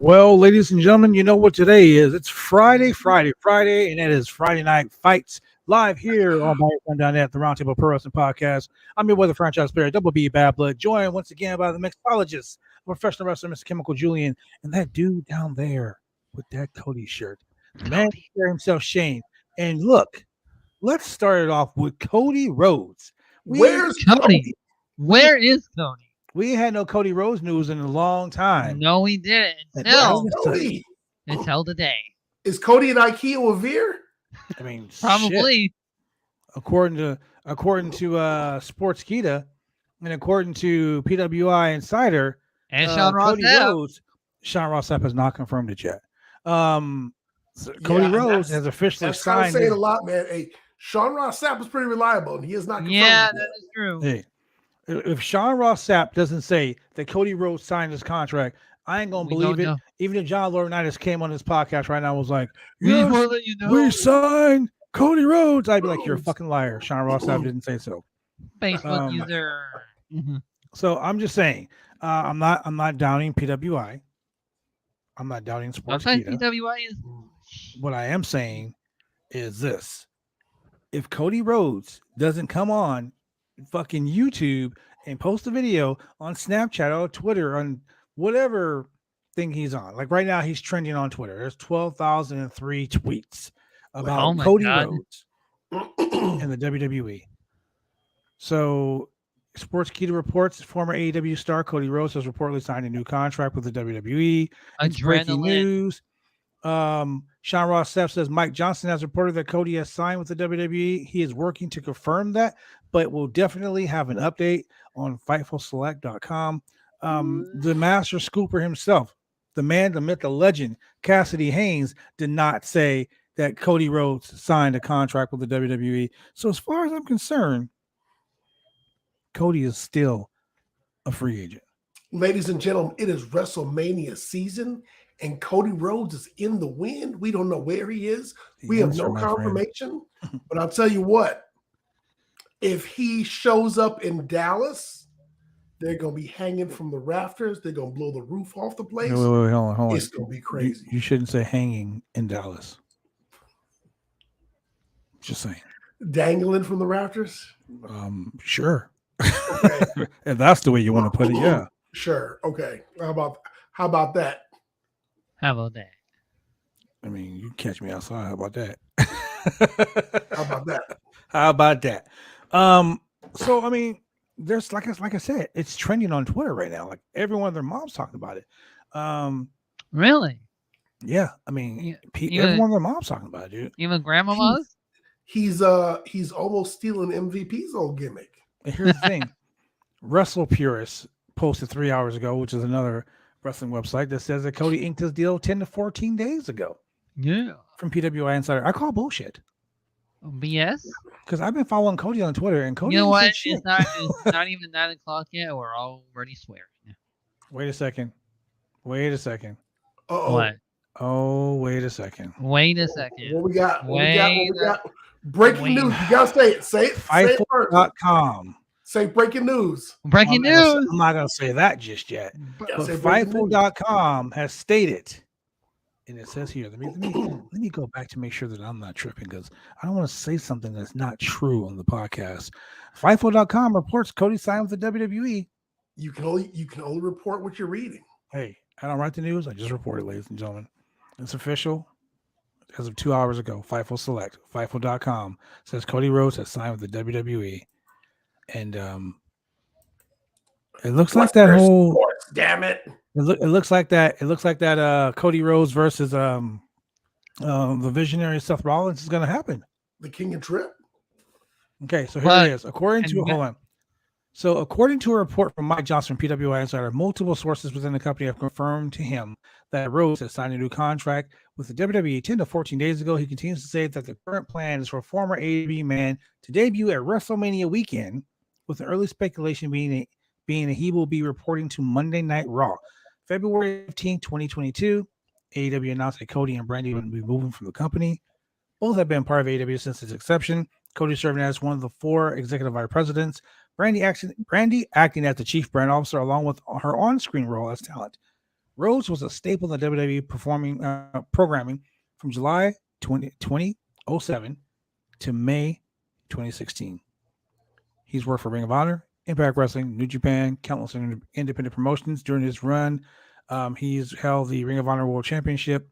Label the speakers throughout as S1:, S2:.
S1: Well, ladies and gentlemen, you know what today is. It's Friday, and it is Friday Night Fights live here on down at the Roundtable Pro Wrestling Podcast. I'm your weather franchise player, Double B Bad Blood, joined once again by the mixologist, professional wrestler, Mr. Chemical Julian, and that dude down there with that Cody shirt, the man himself, Shane. And look, let's start it off with Cody Rhodes.
S2: Where's Cody? Where is Cody?
S1: We ain't had no Cody Rhodes news in a long time.
S2: No, we didn't. Until today.
S3: Is Cody and IKEA with Veer?
S1: I mean,
S2: probably.
S1: Shit. According to Sportskeeda and according to PWI Insider
S2: and Sean
S1: Cody Rhodes, Sean Ross Sapp has not confirmed it yet. Cody Rhodes has officially signed.
S3: That's saying a lot, man. Hey, Sean Ross Sapp is pretty reliable, and he is not confirmed.
S2: Yeah, that is true.
S1: Hey, if Sean Ross Sapp doesn't say that Cody Rhodes signed his contract, I ain't gonna believe it. Know. Even if John Laurinaitis came on this podcast right now and was like, yes, we signed Cody Rhodes, I'd be like, you're a fucking liar. Sean Ross Sapp didn't say so.
S2: Facebook user.
S1: So I'm just saying, I'm not downing PWI. I'm not doubting Sportskeeda.
S2: PWI is.
S1: What I am saying is this: if Cody Rhodes doesn't come on fucking YouTube and post a video on Snapchat or Twitter on whatever thing he's on, like right now he's trending on Twitter. There's 12,003 tweets about Cody Rhodes and the WWE. So Sportskeeda reports former AEW star Cody Rhodes has reportedly signed a new contract with the WWE. It's breaking news. Sean Ross Sapp says Mike Johnson has reported that Cody has signed with the WWE. He is working to confirm that, but will definitely have an update on FightfulSelect.com. The master scooper himself, the man, the myth, the legend, Cassidy Haynes, did not say that Cody Rhodes signed a contract with the WWE. So as far as I'm concerned, Cody is still a free agent.
S3: Ladies and gentlemen, it is WrestleMania season, and Cody Rhodes is in the wind. We don't know where he is. We have no confirmation. But I'll tell you what, if he shows up in Dallas, they're going to be hanging from the rafters. They're going to blow the roof off the place.
S1: Wait, hold on.
S3: It's going to be crazy.
S1: You shouldn't say hanging in Dallas. Just saying.
S3: Dangling from the rafters?
S1: Sure. Okay. If that's the way you want to put it, yeah.
S3: Sure. Okay. How about that?
S2: How about that?
S1: I mean, you catch me outside. How about that?
S3: How about that?
S1: So I mean, there's like I said, it's trending on Twitter right now. Like everyone, their mom's talking about it.
S2: Really?
S1: Yeah. I mean, everyone, their mom's talking about it, dude.
S2: Even grandma's.
S3: He's almost stealing MVP's old gimmick.
S1: And here's the thing: Wrestle Purists posted 3 hours ago, which is another wrestling website that says that Cody inked his deal 10 to 14 days ago.
S2: Yeah.
S1: From PWI Insider. I call bullshit.
S2: BS?
S1: Because I've been following Cody on Twitter, and Cody.
S2: You know what? It's not even 9 o'clock yet. We're already swearing.
S1: Wait a second.
S3: Uh-oh.
S2: What?
S1: Oh, wait a second.
S3: What we got? Breaking news. You gotta say it. Say it first.
S1: Fightful.com.
S3: Say breaking news.
S2: Breaking news.
S1: I'm not gonna say that just yet. But Fightful.com has stated, and it says here, let me go back to make sure that I'm not tripping, because I don't want to say something that's not true on the podcast. Fightful.com reports Cody signed with the WWE.
S3: You can only report what you're reading.
S1: Hey, I don't write the news. I just report it, ladies and gentlemen. It's official. As of 2 hours ago, Fightful Select, Fightful.com says Cody Rhodes has signed with the WWE. And it looks like that whole
S3: sports, damn it.
S1: It looks like that Cody Rhodes versus the visionary Seth Rollins is gonna happen.
S3: The King of Trip.
S1: Okay, so here it is. According to a report from Mike Johnson from PWI Insider, multiple sources within the company have confirmed to him that Rhodes has signed a new contract with the WWE 10 to 14 days ago. He continues to say that the current plan is for former AEW man to debut at WrestleMania weekend, with the early speculation being that he will be reporting to Monday Night Raw. February 15, 2022, AEW announced that Cody and Brandy would be moving from the company. Both have been part of AEW since its inception. Cody serving as one of the 4 executive vice presidents. Brandy acting as the chief brand officer, along with her on-screen role as talent. Rhodes was a staple in the WWE programming from July 2007 to May 2016. He's worked for Ring of Honor, Impact Wrestling, New Japan, countless independent promotions. During his run, he's held the Ring of Honor World Championship.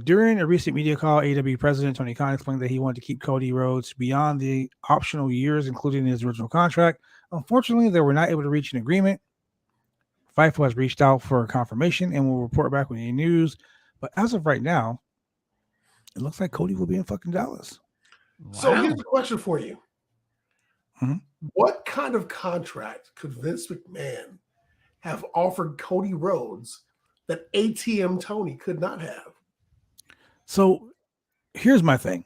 S1: During a recent media call, AEW president Tony Khan explained that he wanted to keep Cody Rhodes beyond the optional years, including his original contract. Unfortunately, they were not able to reach an agreement. Fightful has reached out for confirmation and will report back with any news. But as of right now, it looks like Cody will be in fucking Dallas.
S2: Wow.
S3: So here's the question for you.
S1: Mhm.
S3: What kind of contract could Vince McMahon have offered Cody Rhodes that ATM Tony could not have?
S1: So here's my thing.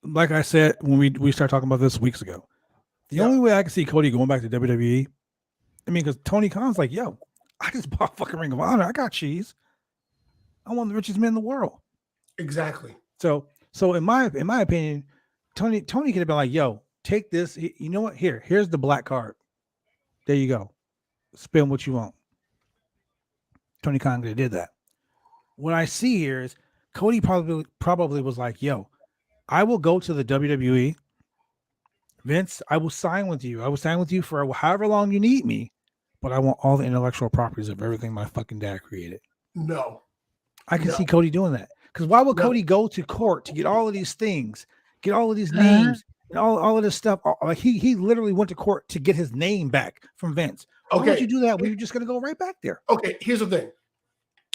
S1: Like I said, when we started talking about this weeks ago, the only way I can see Cody going back to WWE, I mean, because Tony Khan's like, yo, I just bought fucking Ring of Honor. I got cheese. I'm one of the richest men in the world.
S3: Exactly.
S1: So in my opinion, Tony could have been like, yo, take this. You know what? Here's the black card. There you go. Spend what you want. Tony Khan could have did that. What I see here is Cody probably was like, yo, I will go to the WWE. Vince, I will sign with you. I will sign with you for however long you need me, but I want all the intellectual properties of everything my fucking dad created.
S3: No.
S1: I can see Cody doing that. Because why would Cody go to court to get all of these things, get all of these names, and all of this stuff? Like he literally went to court to get his name back from Vince. Why would you do that when you're just going to go right back there?
S3: Okay, here's the thing.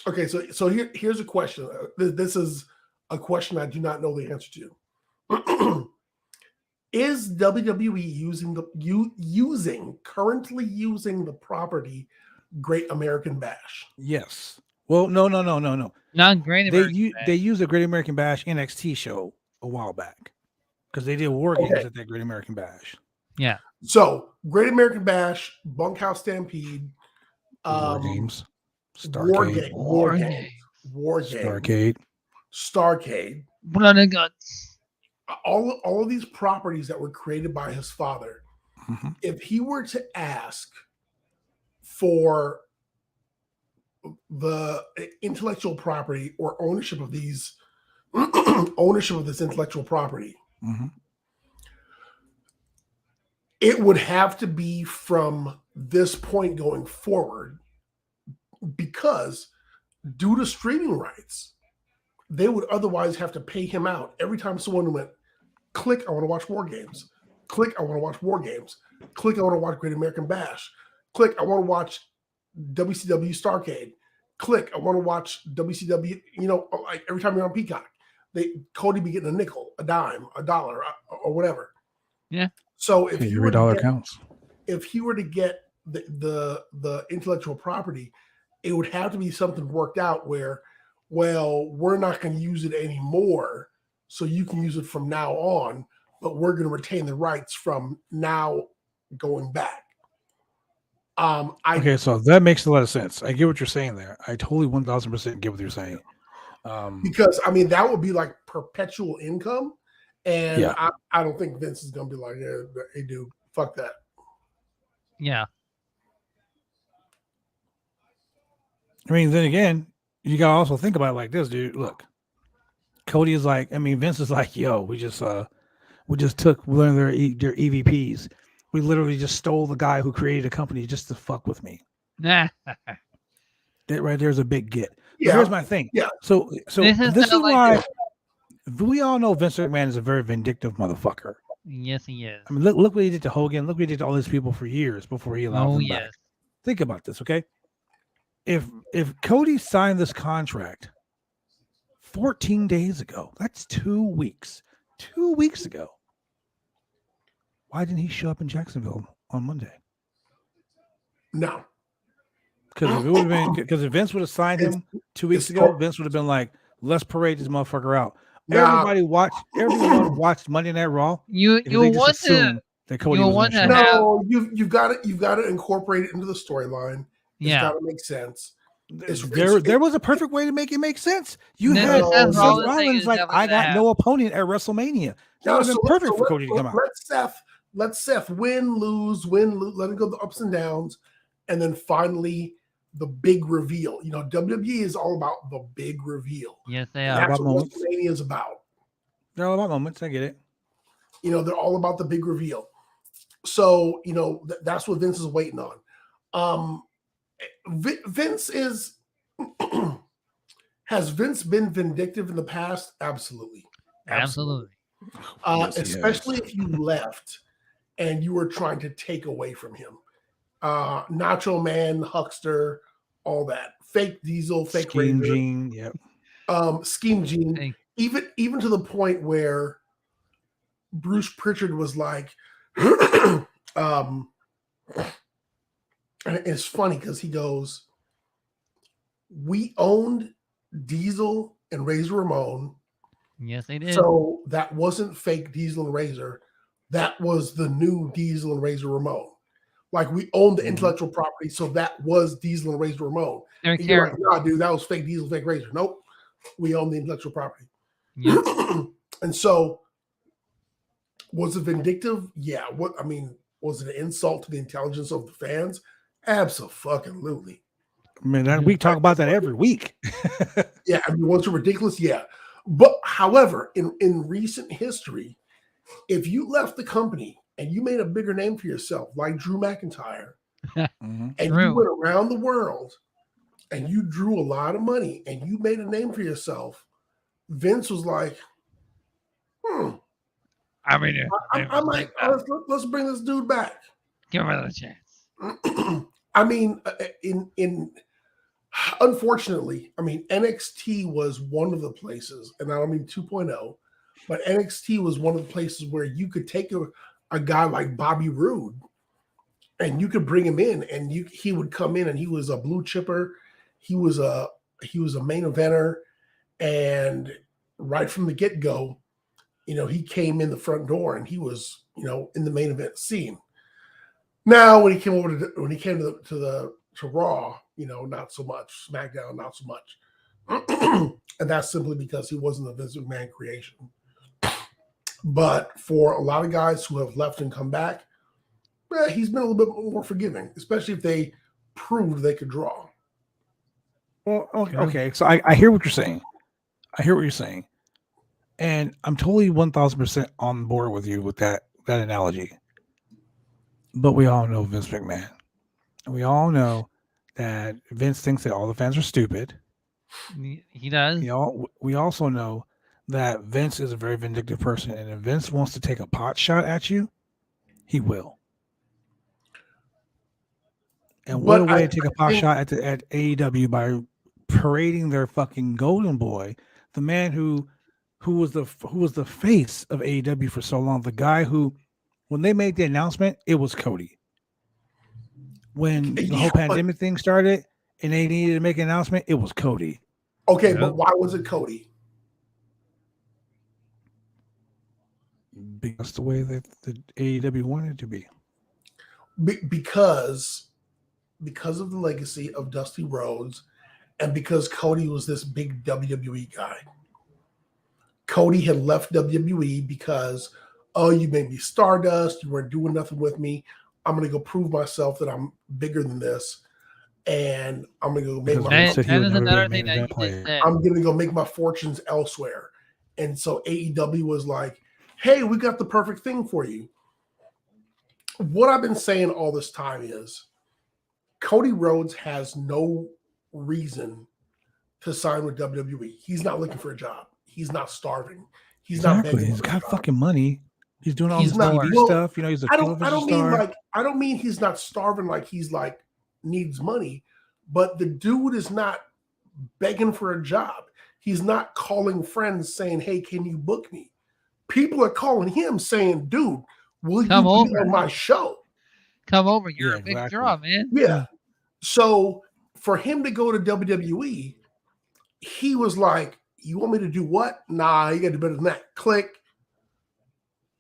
S3: Okay, so here's a question. This is a question I do not know the answer to. Is WWE currently using the property Great American Bash?
S1: Yes. Well, no.
S2: Not Great American Bash.
S1: They used a Great American Bash NXT show a while back because they did War Games at that Great American Bash.
S2: Yeah.
S3: So Great American Bash, Bunkhouse Stampede,
S1: War Games,
S3: Starcade,
S2: Blood and Guts.
S3: All of these properties that were created by his father.
S1: Mm-hmm.
S3: If he were to ask for the intellectual property or ownership of these ownership of this intellectual property,
S1: mm-hmm.
S3: it would have to be from this point going forward, because due to streaming rights, they would otherwise have to pay him out every time someone went, click, I want to watch War Games. Click, I want to watch War Games. Click, I want to watch Great American Bash. Click, I want to watch WCW Starcade. Click, I want to watch WCW, like every time you're on Peacock, Cody be getting a nickel, a dime, a dollar, or whatever.
S2: Yeah.
S3: So if
S1: every dollar counts.
S3: If he were to get the intellectual property, it would have to be something worked out where, well, we're not going to use it anymore, so you can use it from now on, but we're going to retain the rights from now going back.
S1: Okay, so that makes a lot of sense. I get what you're saying there. I totally 1,000% get what you're saying.
S3: Because, I mean, that would be like perpetual income, and
S1: yeah.
S3: I don't think Vince is going to be like, hey, dude, fuck that.
S2: Yeah.
S1: I mean, then again, you got to also think about it like this, dude. Look, Cody is like, I mean, Vince is like, yo, we just took one of their EVPs. We literally just stole the guy who created a company just to fuck with me.
S2: Nah.
S1: That right there's a big get.
S3: Yeah.
S1: Here's my thing.
S3: Yeah.
S1: So this is why we all know Vince McMahon is a very vindictive motherfucker.
S2: Yes, he is.
S1: I mean, look what he did to Hogan. Look what he did to all these people for years before he allowed them back. Think about this, okay? If Cody signed this contract 14 days ago, that's 2 weeks. 2 weeks ago. Why didn't he show up in Jacksonville on Monday?
S3: No.
S1: Because if Vince would have signed him 2 weeks ago, Vince would have been like, let's parade this motherfucker out. Everyone watched Monday Night Raw.
S2: You want to
S1: that Cody was
S3: no, you've got to incorporate it into the storyline. It's got to make sense.
S1: There was a perfect way to make it make sense. You had Seth Rollins like, I got no opponent at WrestleMania. That would have been perfect for Cody to come out.
S3: Let Seth win, lose, let him go the ups and downs, and then finally the big reveal. You know, WWE is all about the big reveal.
S2: Yes, they
S3: And
S2: are.
S3: that's what WrestleMania is about.
S1: They're all about moments. I get it.
S3: You know, they're all about the big reveal. So, you know, that's what Vince is waiting on. Vince is has Vince been vindictive in the past? Absolutely.
S2: Yes,
S3: especially if you left and you were trying to take away from him. Nacho Man, Huckster, all that. Fake Diesel, fake
S1: Scheme
S3: Razor.
S1: Gene, yep.
S3: Scheme Gene. Even to the point where Bruce Pritchard was like, and it's funny because he goes, we owned Diesel and Razor Ramon.
S2: Yes, they did.
S3: So that wasn't fake Diesel and Razor. That was the new Diesel and Razor Ramon. Like, we owned the intellectual property, so that was Diesel and Razor Ramon. And you're like, nah, dude, that was fake Diesel, fake Razor. Nope. We own the intellectual property.
S2: Yep.
S3: And so, was it vindictive? Yeah. Was it an insult to the intelligence of the fans? Absolutely.
S1: Man, we talk about that every week.
S3: Yeah, was it ridiculous? Yeah. But however, in recent history, if you left the company and you made a bigger name for yourself, like Drew McIntyre, and you went around the world and you drew a lot of money and you made a name for yourself, Vince was like,
S2: I mean,
S3: I'm like, let's bring this dude back.
S2: Give him another chance.
S3: I mean, unfortunately, NXT was one of the places, and I don't mean 2.0, but NXT was one of the places where you could take a guy like Bobby Roode and you could bring him in and he would come in and he was a blue chipper. He was a main eventer, and right from the get-go, you know, he came in the front door and he was, you know, in the main event scene. Now, when he came to Raw, you know, not so much. SmackDown, not so much. And that's simply because he wasn't a Vince McMahon creation. But for a lot of guys who have left and come back, he's been a little bit more forgiving, especially if they proved they could draw.
S1: Well, okay. So I hear what you're saying. And I'm totally 1,000% on board with you with that analogy. But we all know Vince McMahon. We all know that Vince thinks that all the fans are stupid.
S2: He does.
S1: We also know that Vince is a very vindictive person, and if Vince wants to take a pot shot at you, he will. And what a way to take a pot shot at AEW by parading their fucking golden boy, the man who was the face of AEW for so long, the guy who, when they made the announcement, it was Cody. When the whole pandemic thing started and they needed to make an announcement, it was Cody.
S3: Okay, but why was it Cody?
S1: Because the way that the AEW wanted it to be.
S3: Because of the legacy of Dusty Rhodes, and because Cody was this big WWE guy. Cody had left WWE because, you made me Stardust. You weren't doing nothing with me. I'm going to go prove myself that I'm bigger than this. And I'm going to go make I'm going to go make my fortunes elsewhere. And so AEW was like, hey, we got the perfect thing for you. What I've been saying all this time is Cody Rhodes has no reason to sign with WWE. He's not looking for a job. He's not starving. He's not begging.
S1: He's got fucking money. He's doing all this TV stuff. You know, he's a television star.
S3: I don't mean he's not starving like he's like needs money, but the dude is not begging for a job. He's not calling friends saying, hey, can you book me? People are calling him saying, dude, will you be on my show?
S2: Come over. You're a big draw, man.
S3: Yeah. So for him to go to WWE, he was like, you want me to do what? Nah, you got to do better than that. Click.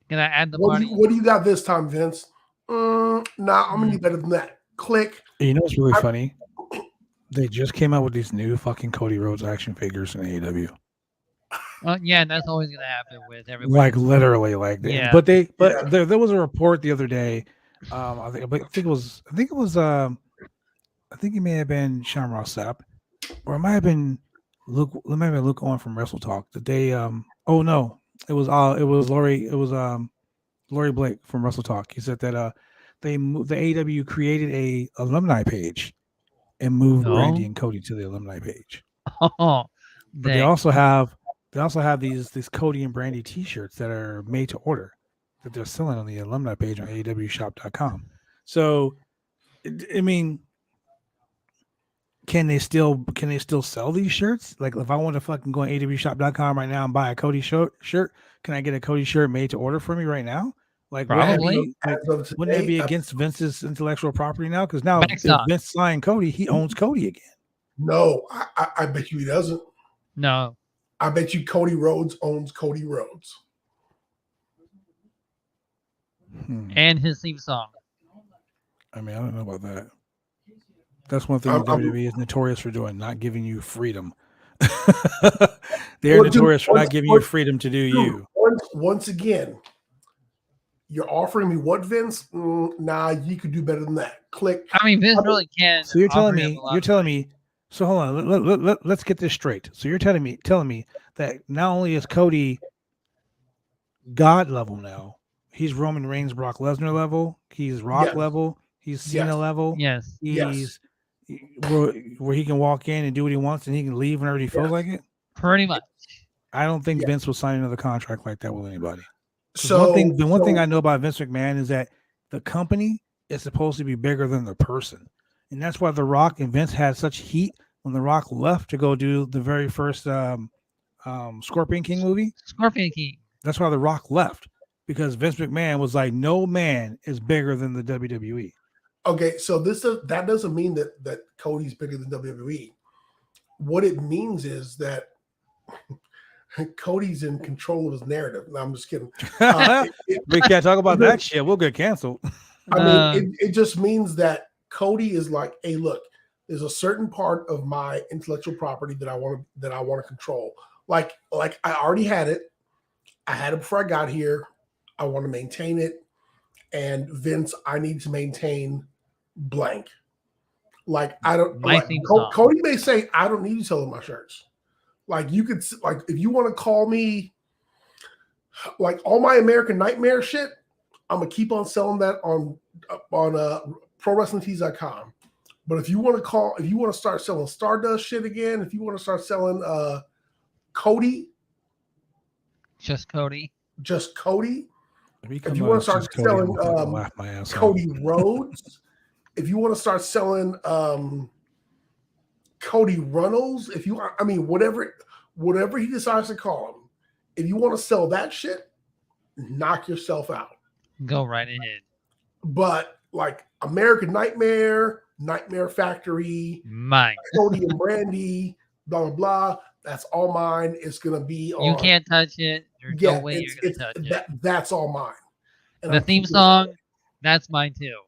S2: Can I add the
S3: money? What do you got this time, Vince? Nah, I'm going to do better than that. Click.
S1: You know what's really funny? They just came out with these new fucking Cody Rhodes action figures in AEW.
S2: Yeah, that's always going to happen with everybody.
S1: Like literally, like yeah. But there was a report the other day. I think it was I think it may have been Shamrock Sapp, or it might have been Luke. It might have been Luke Owen from Wrestle Talk. The day. Oh no, it was Lori. It was Lori Blake from Wrestle Talk. He said that the AEW created a alumni page and moved Brandy and Cody to the alumni page.
S2: Oh,
S1: but they also have these Cody and Brandy T-shirts that are made to order that they're selling on the alumni page on AEWshop.com. So, I mean, can they still sell these shirts? Like, if I want to fucking go on AEWshop.com right now and buy a Cody shirt, can I get a Cody shirt made to order for me right now? Like,
S2: probably.
S1: Wouldn't that be against Vince's intellectual property now? Because now, if Vince signed Cody, he owns Cody again.
S3: No, I bet you he doesn't.
S2: No.
S3: I bet you Cody Rhodes owns Cody Rhodes.
S2: And his theme song.
S1: I mean, I don't know about that. That's one thing WWE is notorious for doing, not giving you freedom. They're notorious for not giving you freedom to do you.
S3: Once again, you're offering me what, Vince? Nah, you could do better than that. Click.
S2: I mean, Vince really can.
S1: So you're telling me. So hold on. Let's get this straight. So you're telling me that not only is Cody God level now, he's Roman Reigns, Brock Lesnar level. He's Rock level. He's Cena level.
S2: Yes.
S1: He's where he can walk in and do what he wants, and he can leave whenever he feels like it.
S2: Pretty much.
S1: I don't think Vince will sign another contract like that with anybody. So one thing I know about Vince McMahon is that the company is supposed to be bigger than the person, and that's why The Rock and Vince had such heat when The Rock left to go do the very first Scorpion King movie.
S2: Scorpion King.
S1: That's why The Rock left, because Vince McMahon was like, no man is bigger than the WWE.
S3: Okay, so that doesn't mean that Cody's bigger than WWE. What it means is that Cody's in control of his narrative. No, I'm just kidding.
S1: We can't talk about that shit. We'll get canceled.
S3: I mean, it just means that Cody is like, hey, look, there's a certain part of my intellectual property that I want to control. Like I already had it. I had it before I got here. I want to maintain it. And Vince, I need to maintain blank. Like I don't. Cody may say, I don't need to sell my shirts. Like you could, like if you want to call me, like all my American Nightmare shit, I'm gonna keep on selling that on ProWrestlingTees.com. But if you want to start selling Stardust shit again, if you want to start selling Cody,
S2: just Cody.
S3: If you want to start selling Cody Rhodes, if you want to start selling Cody Runnels, whatever he decides to call him, if you want to sell that shit, knock yourself out.
S2: Go right ahead.
S3: But like American Nightmare, Nightmare Factory,
S2: mine,
S3: Cody and Brandy, blah blah blah. That's all mine. It's gonna be on.
S2: You can't touch it. There's no way you're gonna touch it.
S3: That's all mine. And
S2: the theme song, that's mine too.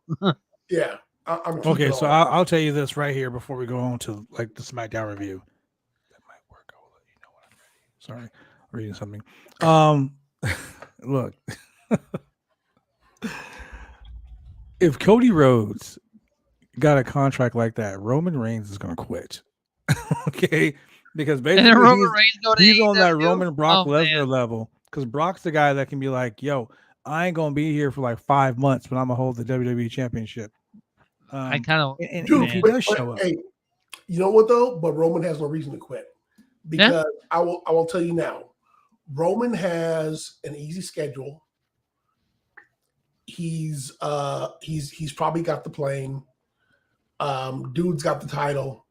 S3: Yeah. I'm
S1: okay, so I'll tell you this right here before we go on to like the SmackDown review. That might work. I will let you know when I'm ready. Sorry, I'm reading something. Look, if Cody Rhodes got a contract like that, Roman Reigns is going to quit. Okay, because basically he's on that Roman Brock Lesnar level. Because Brock's the guy that can be like, "Yo, I ain't gonna be here for like 5 months, but I'm gonna hold the WWE Championship."
S2: I kind of,
S1: and if he does show up,
S3: hey, you know what though? But Roman has no reason to quit because I will tell you now. Roman has an easy schedule. He's probably got the plane. Dude's got the title.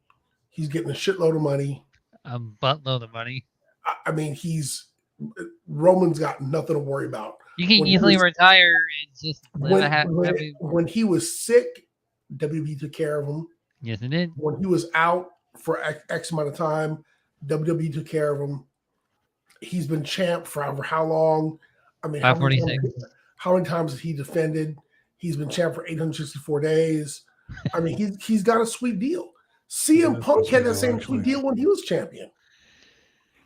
S3: He's getting a shitload of money.
S2: A buttload of money.
S3: I mean, Roman's got nothing to worry about.
S2: You can easily retire and just live a happy.
S3: When he was sick, WWE took care of him.
S2: Yes, it did.
S3: When he was out for X amount of time, WWE took care of him. He's been champ for how long? I mean, how many times has he defended? He's been champ for 864 days. I mean, he's got a sweet deal. CM Punk had that same sweet deal when he was champion.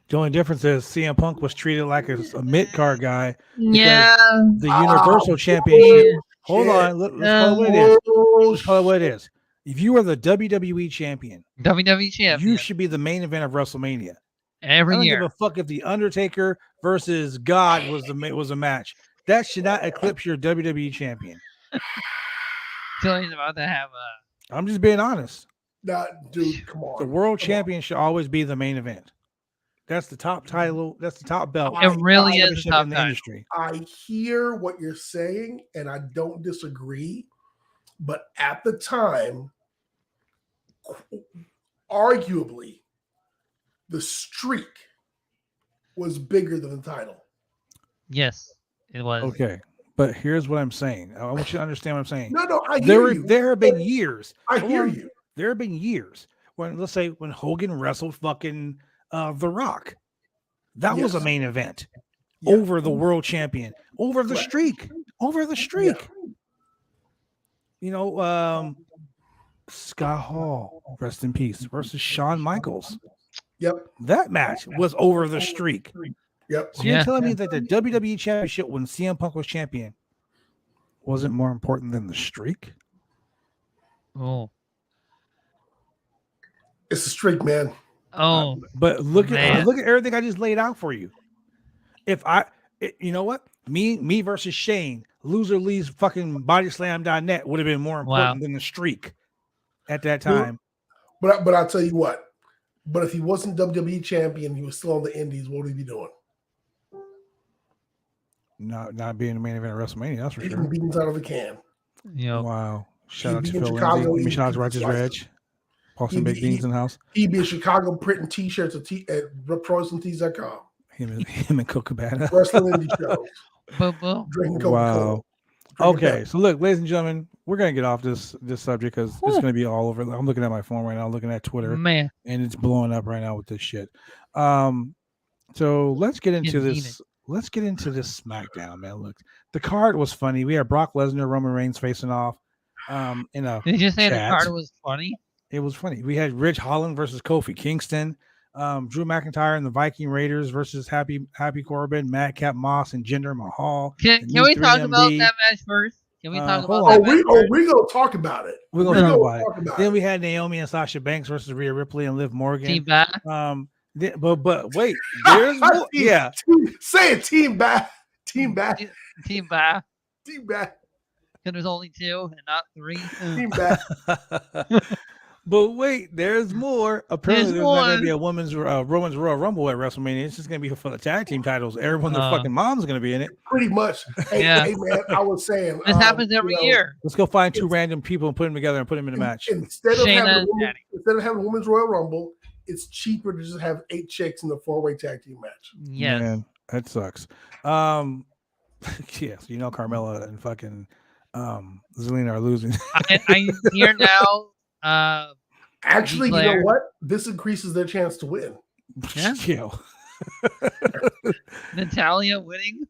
S1: The only difference is CM Punk was treated like a mid-card guy.
S2: Yeah.
S1: The Universal Championship. Hold on. Let's call it what it is. Let's call it what it is. If you are the WWE champion,
S2: WWE champion,
S1: you should be the main event of WrestleMania.
S2: every
S1: I don't
S2: year.
S1: give a fuck if the Undertaker versus God was a match. That should not eclipse your WWE champion.
S2: Tilly's about to have
S1: I'm just being honest.
S3: Dude, come on.
S1: The world champion should always be the main event. That's the top title. That's the top belt.
S2: It really is the
S1: championship
S2: top
S1: in the
S2: title.
S1: industry.
S3: I hear what you're saying, and I don't disagree. But at the time, arguably, the streak was bigger than the title.
S2: Yes, it was.
S1: Okay, but here's what I'm saying. I want you to understand what I'm saying.
S3: No, I hear you.
S1: There have been years.
S3: I hear you.
S1: There have been years when, let's say, when Hogan wrestled fucking The Rock. That was a main event over the world champion, over the streak. Yeah. You know, Scott Hall, rest in peace, versus Shawn Michaels.
S3: Yep.
S1: That match was over the streak.
S3: Yep.
S1: So you're telling me that the WWE Championship when CM Punk was champion wasn't more important than the streak?
S2: Oh.
S3: It's a streak, man.
S2: Oh.
S1: But look at everything I just laid out for you. You know what? Me versus Shane, loser leaves fucking bodyslam.net would have been more important than the streak at that time.
S3: But I'll tell you what. But if he wasn't WWE champion, he was still on the Indies, what would he be doing?
S1: Not being the main event of WrestleMania, that's for sure.
S3: Beans out of a can.
S2: Yep.
S1: Wow. Shout out to
S3: He'd be in
S1: Phil
S3: Chicago,
S1: Lindsay. Shout out to Righteous Reg. Posting baked beans in the house.
S3: He'd be in Chicago printing T-shirts at ProWrestlingTees.com.
S1: Him and Coco Cabana.
S3: Wrestling indie shows. Drinking Coca-Cola.
S1: Wow. Okay, so look, ladies and gentlemen, we're gonna get off this subject because it's gonna be all over. I'm looking at my phone right now, looking at Twitter,
S2: man,
S1: and it's blowing up right now with this shit. So let's get into this. Let's get into this SmackDown, man. Look, the card was funny. We had Brock Lesnar, Roman Reigns facing off. In a
S2: did you say the card was funny?
S1: It was funny. We had Ridge Holland versus Kofi Kingston. Drew McIntyre and the Viking Raiders versus Happy Corbin, Madcap Moss, and Jinder Mahal.
S2: Can we talk about that match first? Can we talk about that match
S3: first? We're going to talk about it.
S1: We're going to talk about it. Then we had Naomi and Sasha Banks versus Rhea Ripley and Liv Morgan.
S2: Team back.
S1: But wait, there's more. Yeah.
S3: Say it, team back. Team back.
S2: Team back.
S3: Team back.
S2: Because there's only 2 and not 3.
S3: Team back.
S1: But wait, there's more. Apparently, there's not going to be a women's Royal Rumble at WrestleMania. It's just going to be for the tag team titles. Everyone, their fucking mom's going to be in it.
S3: Pretty much. Hey, man, I was saying.
S2: This happens every year.
S1: Let's go find 2 random people and put them together and put them in a match.
S3: Instead of having a women's Royal Rumble, it's cheaper to just have 8 chicks in the 4-way tag team match.
S2: Yes. Man,
S1: that sucks. Yes, you know Carmella and fucking Zelina are losing.
S2: I hear now.
S3: Actually, you know what? This increases their chance to win.
S2: Yeah. Natalya winning.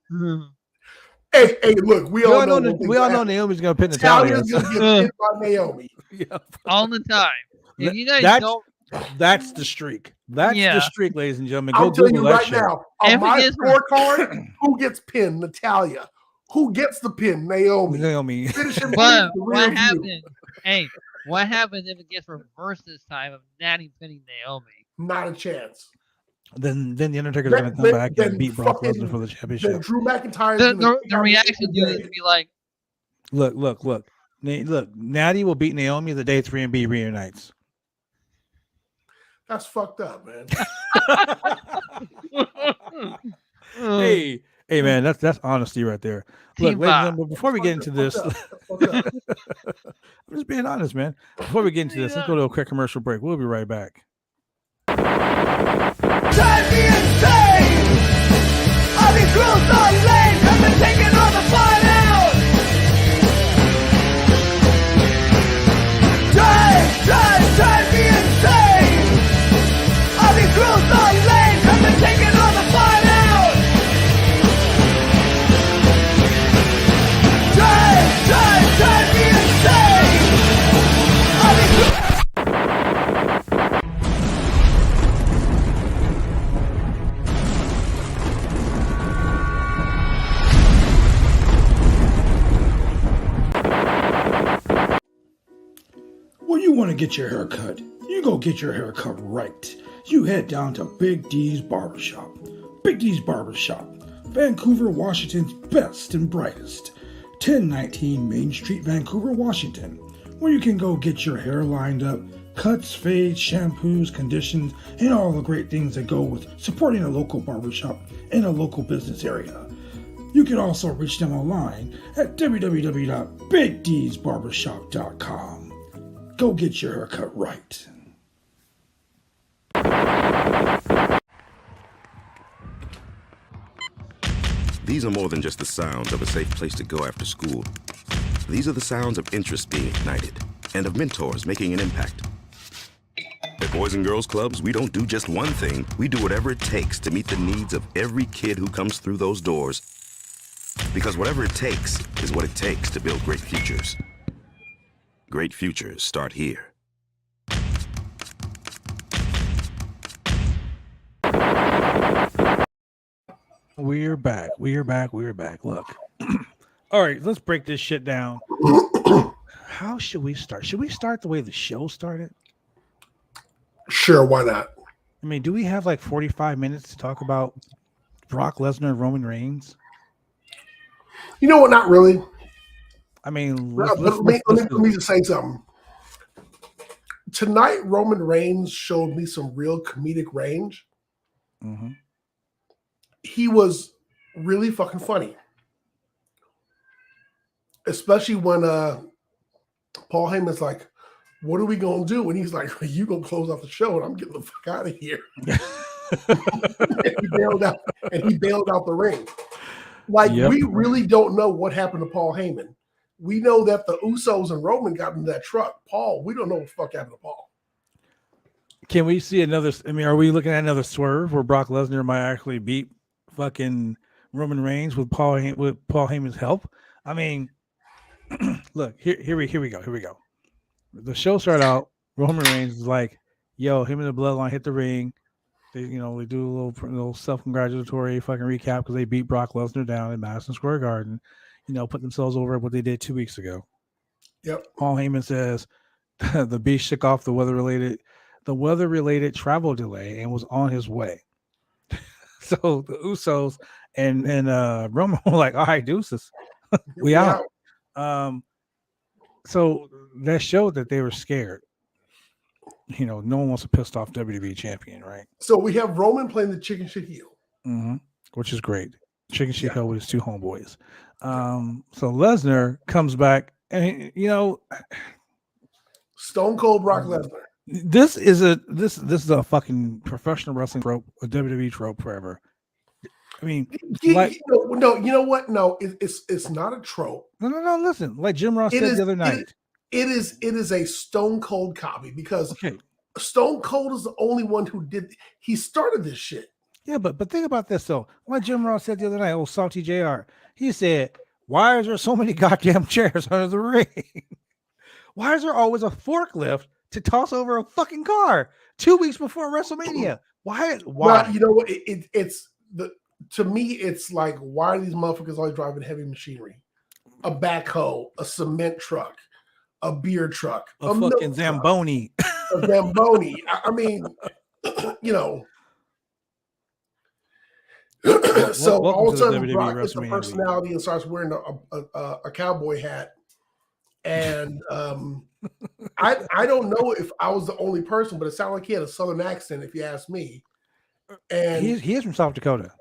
S3: Hey, look, we all know
S1: Naomi's gonna pin Natalya.
S3: Natalya's gonna get pinned by Naomi.
S2: All the time. If you guys don't.
S1: That's the streak. That's the streak, ladies and gentlemen.
S3: I'll tell you right now. On my scorecard, who gets pinned? Natalya. Who gets the pin? Naomi.
S2: But what happened? Hey. What happens if it gets reversed this time of Natty pinning Naomi?
S3: Not a chance.
S1: Then the Undertaker's going to come back and beat Brock Lesnar for the championship.
S3: Drew McIntyre.
S2: The reaction is to be like,
S1: look. Natty will beat Naomi the day 3B reunites.
S3: That's fucked up, man.
S1: Hey, man, that's honesty right there. Look, ladies and gentlemen, before we get into this, I'm just being honest, man. Before we get into this, let's go to a quick commercial break. We'll be right back.
S4: want to get your hair cut? You go get your hair cut right. You head down to Big D's Barbershop. Big D's Barbershop, Vancouver, Washington's best and brightest. 1019 Main Street, Vancouver, Washington, where you can go get your hair lined up, cuts, fades, shampoos, conditions, and all the great things that go with supporting a local barbershop in a local business area. You can also reach them online at www.bigdsbarbershop.com. Go get your hair cut right.
S5: These are more than just the sounds of a safe place to go after school. These are the sounds of interest being ignited and of mentors making an impact. At Boys and Girls Clubs, we don't do just one thing. We do whatever it takes to meet the needs of every kid who comes through those doors. Because whatever it takes is what it takes to build great futures. Great futures start here.
S1: We're back. Look. All right, let's break this shit down. How should we start? Should we start the way the show started?
S3: Sure, why not?
S1: I mean, do we have like 45 minutes to talk about Brock Lesnar and Roman Reigns?
S3: You know what? Not really.
S1: I mean,
S3: let me just say something. Tonight, Roman Reigns showed me some real comedic range.
S1: Mm-hmm.
S3: He was really fucking funny. Especially when Paul Heyman's like, what are we going to do? And he's like, you going to close off the show and I'm getting the fuck out of here. and he bailed out the ring. Like, we really don't know what happened to Paul Heyman. We know that the Usos and Roman got into that truck. Paul, we don't know what the fuck happened to Paul.
S1: Can we see another? I mean, are we looking at another swerve where Brock Lesnar might actually beat fucking Roman Reigns with Paul Heyman's help? I mean, look, here we go. The show started out, Roman Reigns is like, yo, him and the Bloodline hit the ring. They do a little self-congratulatory fucking recap because they beat Brock Lesnar down in Madison Square Garden, put themselves over what they did 2 weeks ago.
S3: Yep.
S1: Paul Heyman says the Beast shook off the weather-related travel delay and was on his way. So the Usos and Roman were like, all right, deuces. we out. So that showed that they were scared. No one wants a pissed off WWE champion, right?
S3: So we have Roman playing the chicken shit heel.
S1: Mm-hmm. Which is great. Chicken shit heel with his two homeboys. So Lesnar comes back and,
S3: Stone Cold Brock Lesnar.
S1: This is a fucking professional wrestling trope, a WWE trope forever. I mean,
S3: you know what? No, it's not a trope.
S1: No. Listen, like Jim Ross said the other night,
S3: it is a Stone Cold copy because Stone Cold is the only one he started this shit.
S1: Yeah, but think about this though. Like Jim Ross said the other night, old Salty JR, he said, "Why is there so many goddamn chairs under the ring? Why is there always a forklift to toss over a fucking car 2 weeks before WrestleMania? Why?
S3: Well, you know what? To me, it's like, why are these motherfuckers always driving heavy machinery? A backhoe, a cement truck, a beer truck,
S1: a fucking Zamboni.
S3: A Zamboni. I mean, So all of a sudden, Brock gets a personality and starts wearing a cowboy hat. And I don't know if I was the only person, but it sounded like he had a Southern accent, if you ask me. And
S1: he is from South Dakota.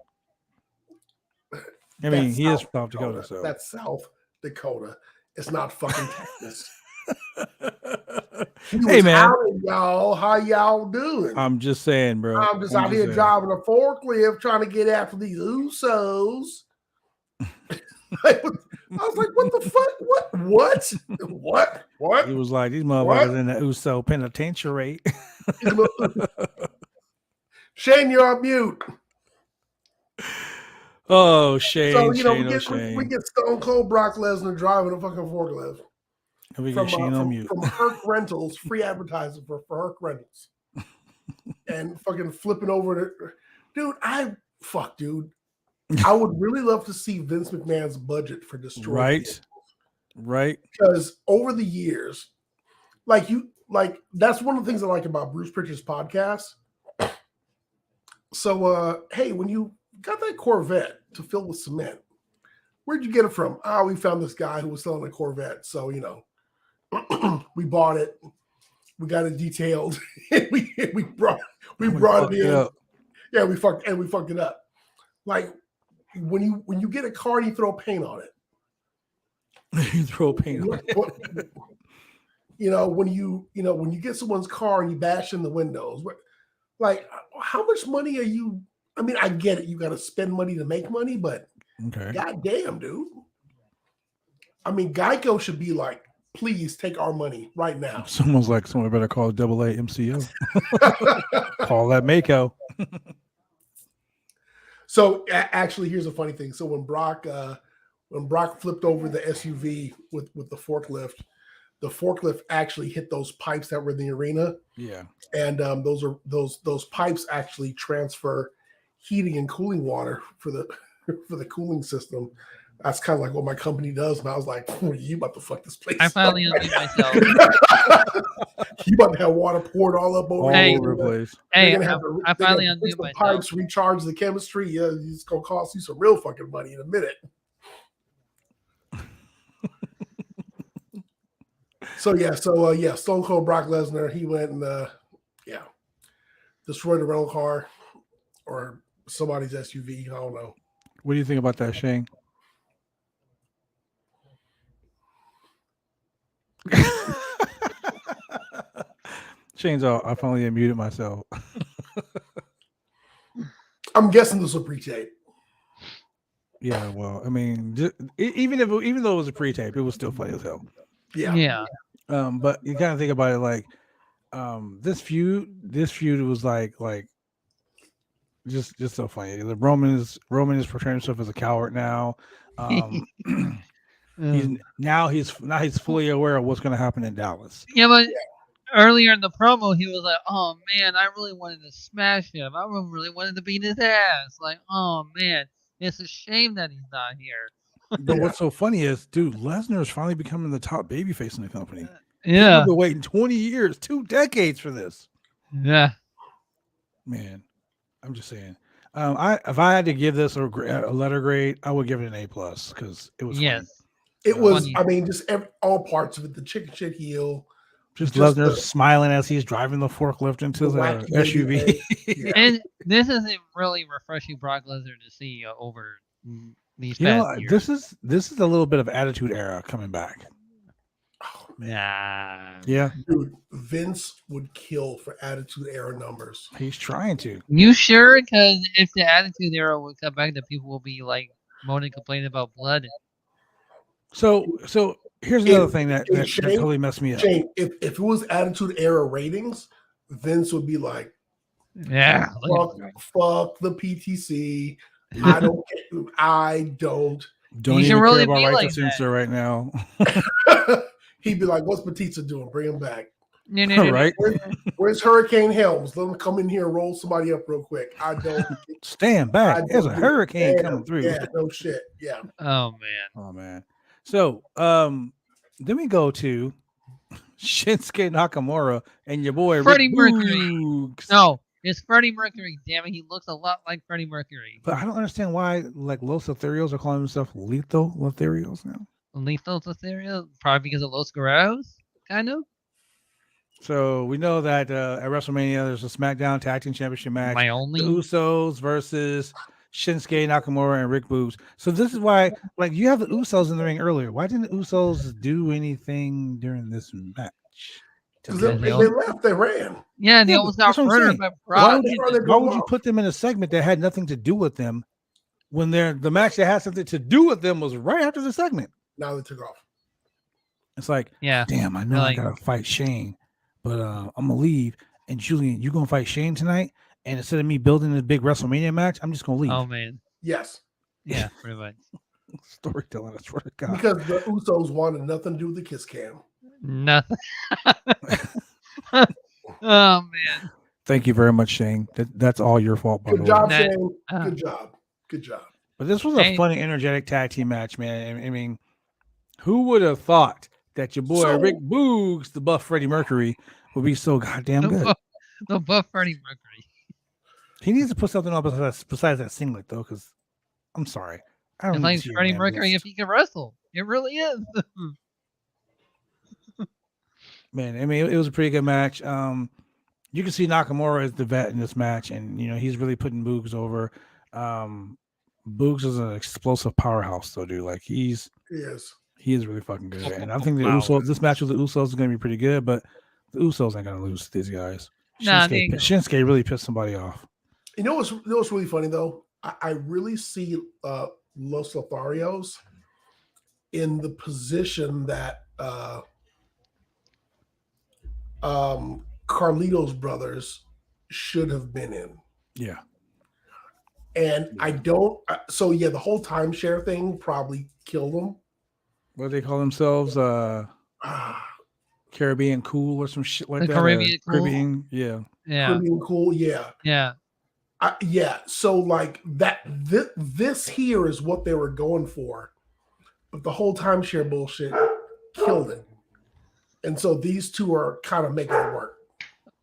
S1: I mean, he is from South Dakota. So
S3: that's South Dakota. It's not fucking Texas.
S1: Hey man,
S3: y'all, how y'all doing?
S1: I'm just saying, bro.
S3: I'm just out here driving a forklift trying to get after these Usos. I was like, what the fuck? What?
S1: He was like, these motherfuckers in the Uso penitentiary.
S3: Shane, you're on mute.
S1: Oh, Shane.
S3: So, we get Stone Cold Brock Lesnar driving a fucking forklift.
S1: And we get Shane on mute.
S3: From Herc Rentals, free advertising for Herc Rentals. And fucking flipping over dude. I would really love to see Vince McMahon's budget for destroying
S1: right.
S3: Because over the years, like like that's one of the things I like about Bruce Pritchard's podcast. So, hey, when you got that Corvette to fill with cement, where'd you get it from? We found this guy who was selling a Corvette. So, we bought it. We got it detailed. we brought it in. Yeah, we fucked it up. Like when you get a car and you throw paint on it.
S1: You throw paint on it.
S3: When you get someone's car and you bash in the windows, like how much money are you? I mean, I get it. You got to spend money to make money, but goddamn, dude. I mean, Geico should be like, please take our money right now.
S1: Someone better call AA MCO. Call that Mako.
S3: So actually, here's a funny thing. So when Brock flipped over the SUV with the forklift actually hit those pipes that were in the arena.
S1: Yeah.
S3: And those pipes actually transfer heating and cooling water for the cooling system. That's kind of like what my company does. And I was like, you about to fuck this place.
S2: I finally unmute myself.
S3: You about to have water poured all up over
S1: the place.
S2: Hey, I finally unmute myself.
S3: Pipes recharge the chemistry. Yeah, it's going to cost you some real fucking money in a minute. Stone Cold Brock Lesnar, he went and destroyed a rental car or somebody's SUV. I don't know.
S1: What do you think about that, Shane? Shane's all, I finally unmuted myself.
S3: I'm guessing this was pre-tape.
S1: Yeah, well, I mean, even though it was a pre-tape, it was still funny as hell.
S2: Yeah.
S1: But you kind of think about it like, this feud was like just so funny. The Roman is portraying himself as a coward now. He's fully aware of what's going to happen in Dallas.
S2: Yeah, but earlier in the promo, he was like, "Oh man, I really wanted to smash him. I really wanted to beat his ass. Like, oh man, it's a shame that he's not here."
S1: But what's so funny is, dude, Lesnar is finally becoming the top babyface in the company.
S2: Yeah,
S1: People been waiting 20 years, 2 decades for this.
S2: Yeah,
S1: man, I'm just saying. If I had to give this a letter grade, I would give it an A+ because it was funny.
S3: It was. Funny. I mean, just all parts of it. The chicken shit heel.
S1: Just Lesnar smiling as he's driving the forklift into the SUV.
S2: And this isn't really refreshing Brock Lesnar to see over these past years.
S1: This is a little bit of Attitude Era coming back.
S3: Oh,
S2: man.
S1: Yeah.
S3: Dude, Vince would kill for Attitude Era numbers.
S1: He's trying to.
S2: You sure? Because if the Attitude Era would come back, then people will be like moaning, complaining about blood.
S1: So here's another thing that totally messed me up.
S3: Shane, if it was Attitude Era ratings, Vince would be like,
S2: "Yeah,
S3: fuck the PTC. I don't
S1: even care about Right to Censor right now."
S3: He'd be like, "What's Batista doing? Bring him back."
S2: No.
S1: Right?
S3: Where's Hurricane Helms? Let him come in here and roll somebody up real quick. I don't
S1: stand back. There's a hurricane coming through.
S3: Yeah, no shit. Yeah.
S2: Oh
S1: man. So then we go to Shinsuke Nakamura and your boy
S2: Freddie Mercury. No, it's Freddie Mercury. Damn it, he looks a lot like Freddie Mercury.
S1: But I don't understand why like Los Lotharios are calling themselves Lethal Lotharios now.
S2: Lethal Lotharios? Probably because of Los Guerreros, kind of.
S1: So we know that at WrestleMania there's a SmackDown Tag Team Championship match.
S2: The
S1: Usos versus Shinsuke Nakamura and Rick Boogs. So this is why, like, you have the Usos in the ring earlier. Why didn't the Usos do anything during this match?
S3: Because they left, they ran.
S2: Yeah, they almost got murdered by Brock.
S1: Why would you put them in a segment that had nothing to do with them when the match that had something to do with them was right after the segment?
S3: Now they took off.
S1: It's like,
S2: yeah,
S1: damn, I know I gotta fight Shane, but I'm gonna leave. And Julian, you gonna fight Shane tonight? And instead of me building a big WrestleMania match, I'm just gonna leave.
S2: Oh man.
S3: Yes.
S2: Yeah, pretty much.
S1: Storytelling, I swear to God.
S3: Because the Usos wanted nothing to do with the kiss cam.
S2: Nothing. Oh man.
S1: Thank you very much, Shane. That's all your fault, by the way.
S3: Good job, Shane. Good job.
S1: But this was a funny, energetic tag team match, man. I mean, who would have thought that your boy Rick Boogs, the buff Freddie Mercury, will be so goddamn good.
S2: The buff Freddie Mercury.
S1: He needs to put something on besides that singlet, though, because I'm sorry. I don't
S2: It's
S1: need
S2: like
S1: to see a
S2: Freddie
S1: man
S2: Mercury
S1: lose.
S2: if he can wrestle. It really is.
S1: Man, I mean, it was a pretty good match. You can see Nakamura as the vet in this match, and he's really putting Boogs over. Boogs is an explosive powerhouse, though, dude. Like he is really fucking good. And I think this match with the Usos is going to be pretty good, but the Usos ain't going to lose to these guys. Shinsuke really pissed somebody off.
S3: You know what's really funny though? I really see Los Lotharios in the position that Carlito's brothers should have been in.
S1: Yeah.
S3: And I don't. So yeah, the whole timeshare thing probably killed them.
S1: What do they call themselves? Caribbean Cool or some shit like that.
S2: Caribbean Cool.
S1: Caribbean, yeah.
S3: Caribbean Cool, yeah. Yeah. So like that. This here is what they were going for, but the whole timeshare bullshit killed it. And so these two are kind of making it work.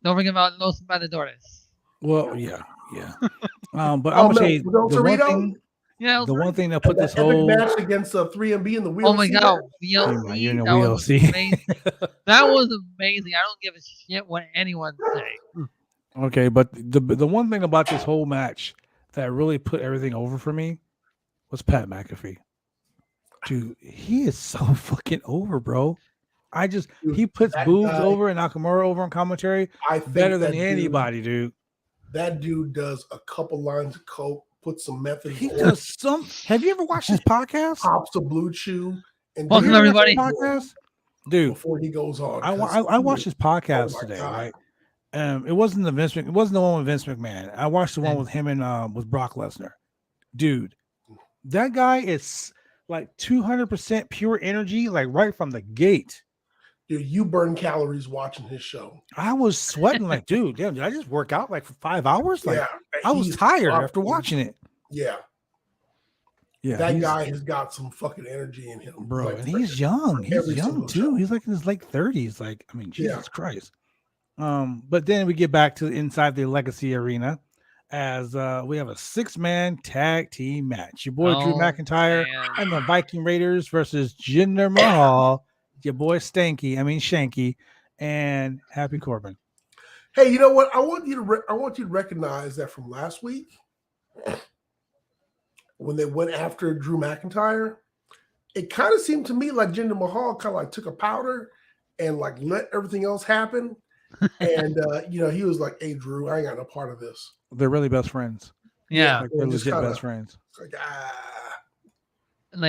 S2: Don't forget about Los Matadores.
S1: Well, yeah. But I'm gonna say the one thing that put this whole
S3: match against 3MB in the wheel.
S2: Oh my god, VLC. That was amazing. I don't give a shit what anyone say.
S1: Okay, but the one thing about this whole match that really put everything over for me was Pat McAfee. Dude, he is so fucking over, bro. He puts Boogs over and Nakamura over on commentary better than anybody, dude.
S3: That dude does a couple lines of coke, puts some method.
S1: He does some. Have you ever watched his podcast?
S3: Pops a blue chew and
S2: welcome everybody.
S1: Podcast? Dude,
S3: before he goes on,
S1: I watched his podcast today, right? It wasn't the one with Vince McMahon. I watched the one with him and with Brock Lesnar. Dude, that guy is like 200% pure energy, like right from the gate.
S3: Dude, you burn calories watching his show.
S1: I was sweating like, dude, damn, did I just work out like for 5 hours? Like,
S3: yeah,
S1: I was tired after watching it.
S3: Yeah. That guy has got some fucking energy in him,
S1: bro. Like, and he's young. He's young too. Show. He's like in his late 30s. Like, I mean, Jesus Christ. But then we get back to inside the Legacy Arena as we have a 6-man tag team match. Your boy Drew McIntyre and the Viking Raiders versus Jinder Mahal. Your boy Shanky, and Happy Corbin.
S3: Hey, you know what? I want you to recognize that from last week when they went after Drew McIntyre, it kind of seemed to me like Jinder Mahal kind of like took a powder and like let everything else happen. And he was like, "Hey, Drew, I ain't got no part of this."
S1: They're really best friends.
S2: Yeah,
S1: like they're legit best friends.
S3: Like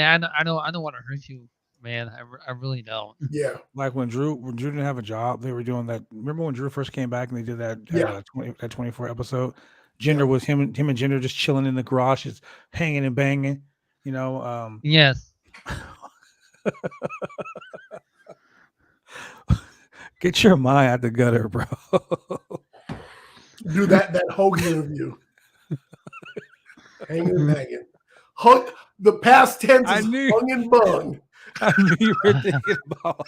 S2: I don't want to hurt you. Man, I really don't.
S3: Yeah,
S1: like when Drew didn't have a job, they were doing that. Remember when Drew first came back and they did that 24 episode? Jinder was him and Jinder just chilling in the garage, just hanging and banging.
S2: Yes.
S3: Get your mind out the gutter, bro. Do that Hogan interview. Hanging and banging. The past tense is hung and bung.
S1: I knew you were thinking about.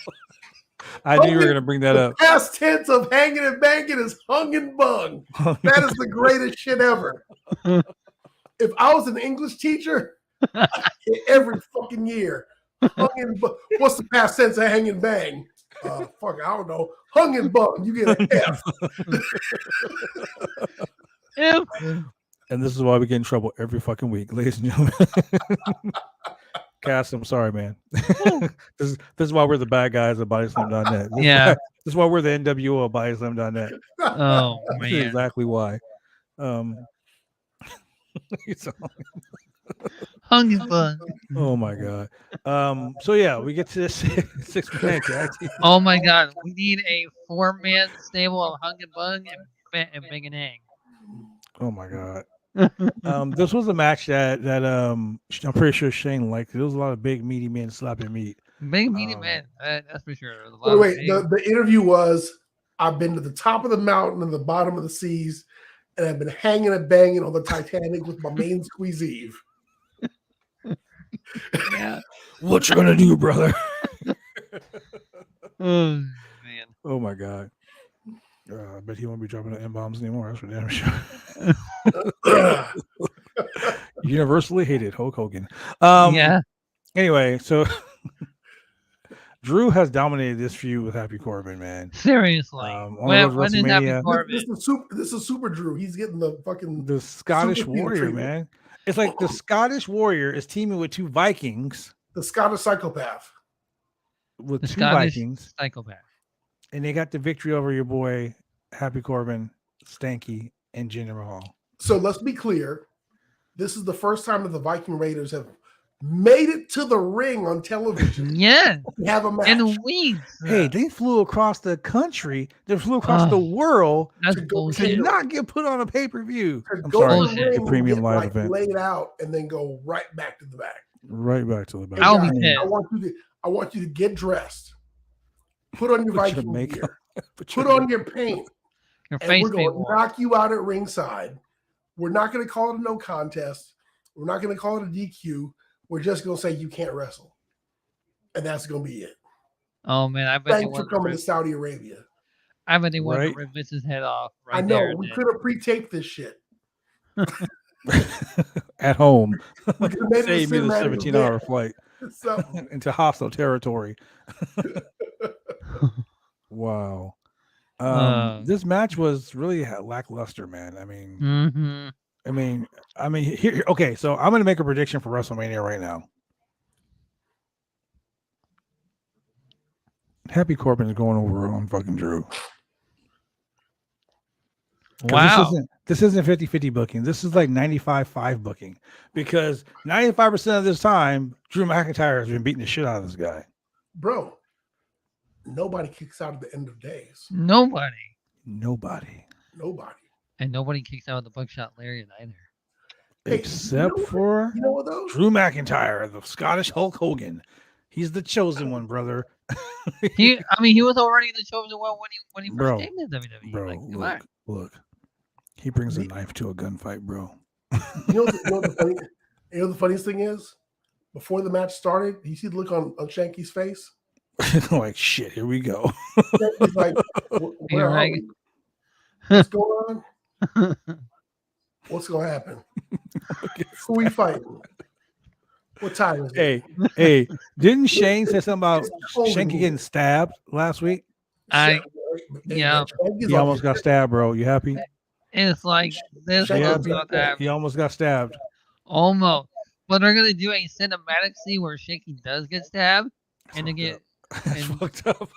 S1: I knew you were going to bring that up.
S3: Past tense of hanging and banging is hung and bung. That is the greatest shit ever. If I was an English teacher, every fucking year, hung and bung. What's the past tense of hang and bang? Fuck, I don't know. Hung and bung. You get an F.
S2: F.
S1: And this is why we get in trouble every fucking week, ladies and gentlemen. Cass, I'm sorry, man. This is why we're the bad guys at BodySlam.net. This is why we're the NWO at BodySlam.net.
S2: Oh, man.
S1: This is exactly why.
S2: Hung and bung.
S1: Oh my god. So yeah, we get to this 6-man tag team.
S2: Oh my god, we need a 4-man stable of hung and bung and bang and hang.
S1: Oh my god. This was a match that I'm pretty sure Shane liked. There was a lot of big meaty men slapping meat.
S2: Big meaty men, that's for sure.
S3: Wait, the interview was, I've been to the top of the mountain and the bottom of the seas, and I've been hanging and banging on the Titanic with my main squeeze Eve.
S2: Yeah.
S1: What you gonna do, brother?
S2: Oh man.
S1: Oh my god. I bet he won't be dropping the M-bombs anymore. That's for damn sure. Universally hated Hulk Hogan.
S2: Yeah.
S1: Anyway, so Drew has dominated this feud with Happy Corbin, man.
S2: Seriously.
S1: On
S2: When is Happy
S1: WrestleMania,
S2: Corbin?
S3: This is Super Drew. He's getting the fucking
S1: the Scottish
S3: Super Fiend
S1: Warrior,
S3: treatment.
S1: man. It's like the Scottish Warrior is teaming with two Vikings,
S3: the Scottish psychopath.
S1: with
S2: The
S1: two
S2: Scottish
S1: Vikings,
S2: psychopath.
S1: and they got the victory over your boy Happy Corbin, Stanky, and Jinder Mahal.
S3: So let's be clear. This is the first time that the Viking Raiders have made it to the ring on television.
S2: Yeah.
S3: We have a match.
S2: In weeks.
S1: Hey, they flew across the country. They flew across the world
S2: That's
S3: to go
S1: to
S2: bullshit.
S1: not get put on a pay-per-view.
S3: to
S1: I'm
S3: go
S1: sorry,
S3: to
S2: Bullshit.
S3: the ring
S1: the premium
S3: and
S1: live
S3: get,
S1: event.
S3: laid out and then go right back to the back.
S1: Right back to the back.
S3: Hey,
S2: I'll be
S3: guys,
S2: pissed.
S3: I want you to get dressed. Put on your
S1: Put your
S3: Viking
S1: makeup.
S3: gear.
S1: Put
S3: Put
S1: your
S3: on your paint.
S2: Your
S3: And
S2: face
S3: we're
S2: be
S3: going to
S2: warm.
S3: knock you out at ringside. We're not going to call it a no contest. We're not going to call it a DQ. We're just going to say you can't wrestle. And that's going to be it.
S2: Oh man, I bet they
S3: Thanks for
S2: want to
S3: coming to
S2: rip,
S3: Saudi Arabia.
S2: I bet they want
S1: Right.
S2: to rip Vince's head off right
S3: I know.
S2: there.
S3: We
S2: then.
S3: could have pre-taped this shit.
S1: At home.
S3: We could have made it a
S1: Save me the
S3: cinematic
S1: 17-hour
S3: event.
S1: flight
S3: So,
S1: into hostile territory. Wow. This match was really lackluster, man. I mean, here. Okay, so I'm going to make a prediction for WrestleMania right now. Happy Corbin is going over on fucking Drew. 'Cause
S2: Wow.
S1: This isn't 50-50 booking. This is like 95-5 booking, because 95% of this time, Drew McIntyre has been beating the shit out of this guy.
S3: bro, nobody kicks out at the end of days.
S2: Nobody.
S1: Nobody.
S3: Nobody.
S2: And nobody kicks out the buckshot lariat either.
S3: Hey,
S1: Except for
S3: You know what, though?
S1: Drew McIntyre, the Scottish Hulk Hogan. He's the chosen one, brother.
S2: He was already the chosen one when he
S1: Bro,
S2: first came to WWE.
S1: Bro,
S2: Like, come on.
S1: look. He brings a knife to a gunfight, bro.
S3: You know the funniest thing is? Before the match started, you see the look on Shanky's face?
S1: Like, shit, here we go.
S3: He's like, where are
S2: like-
S3: we? What's going on? What's going to happen? Who we fighting? What time is it?
S1: Hey, didn't Shane say something about
S3: Holy
S1: Shanky
S3: moly.
S1: getting stabbed last week?
S2: Yeah.
S3: Shanky's
S1: He
S3: on
S1: almost
S3: his-
S1: got stabbed, bro. You happy?
S2: It's like this
S3: Shake
S2: was
S3: it.
S2: not that.
S1: He almost got stabbed.
S2: Almost. But they're gonna do a cinematic scene where Shaky does get stabbed, and they get.
S1: That's
S2: And-
S1: fucked up.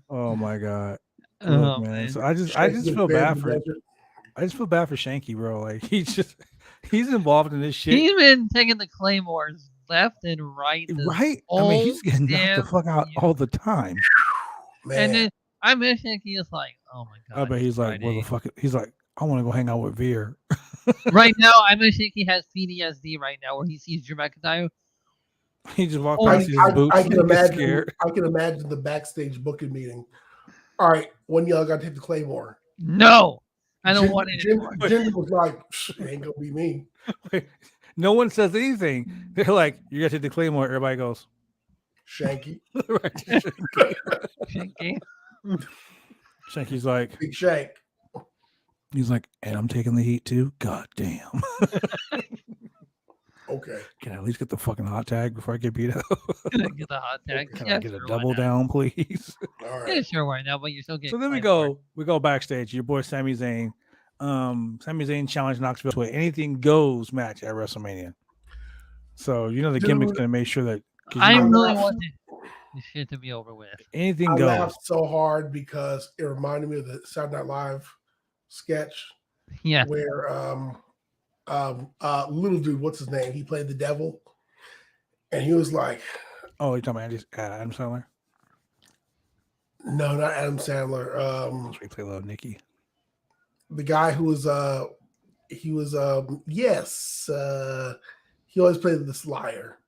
S1: Oh my god.
S2: Oh,
S1: Look, man.
S2: man.
S1: So I just
S3: Shanky's
S1: feel
S3: been
S1: bad
S3: in
S1: for
S3: the desert.
S1: I just feel bad for Shanky, bro. Like he's involved in this shit.
S2: He's been taking the claymores left and right. this
S1: Right? I mean, he's
S2: whole
S1: getting knocked the
S2: damn
S1: fuck out
S2: year.
S1: all the time.
S3: Man,
S2: And then I miss Shaky is like, oh my god.
S1: I bet he's like, where the fuck? He's like, I want to go hang out with Veer.
S2: Right now, I miss Shaky has PTSD right now, where he sees Drew McIntyre.
S1: He just walked
S2: Oh,
S1: past his boots.
S3: I
S1: and
S3: can
S1: gets
S3: imagine.
S1: scared.
S3: I can imagine the backstage booking meeting. All right, when y'all got to take the Claymore,
S2: No, I don't want it.
S3: Jinder was like, "It ain't gonna be me."
S1: No one says anything. They're like, you got to hit the Claymore. Everybody goes,
S3: Shanky,
S1: right.
S2: Shaky.
S1: Shanky's like,
S3: Big Shank.
S1: he's like, and I'm taking the heat too. God damn.
S3: Okay,
S1: Can I at least get the fucking hot tag before I get beat up?
S2: Can I get the hot tag?
S1: Can
S2: Yeah,
S1: I get a
S2: sure, why
S1: double
S2: not?
S1: down, please?
S3: all
S2: Yeah,
S3: right.
S2: sure, why not? But you're still getting.
S1: So then we
S2: claimed for it.
S1: go backstage. Your boy Sami Zayn. Sami Zayn challenged Knoxville to an anything goes match at WrestleMania. So you know the gimmick's
S3: Dude,
S1: gonna make sure that 'cause you
S2: I
S1: know,
S2: really
S3: laughed.
S2: want this shit to be over with.
S1: anything
S3: I
S1: goes.
S3: laughed so hard because it reminded me of the Saturday Night Live sketch
S2: Yeah.
S3: where little dude, what's his name? He played the devil, and he was like,
S1: Oh, you're talking about Adam Sandler?
S3: "No, not Adam Sandler.
S1: We play little Nicky.
S3: The guy who was he always played this liar,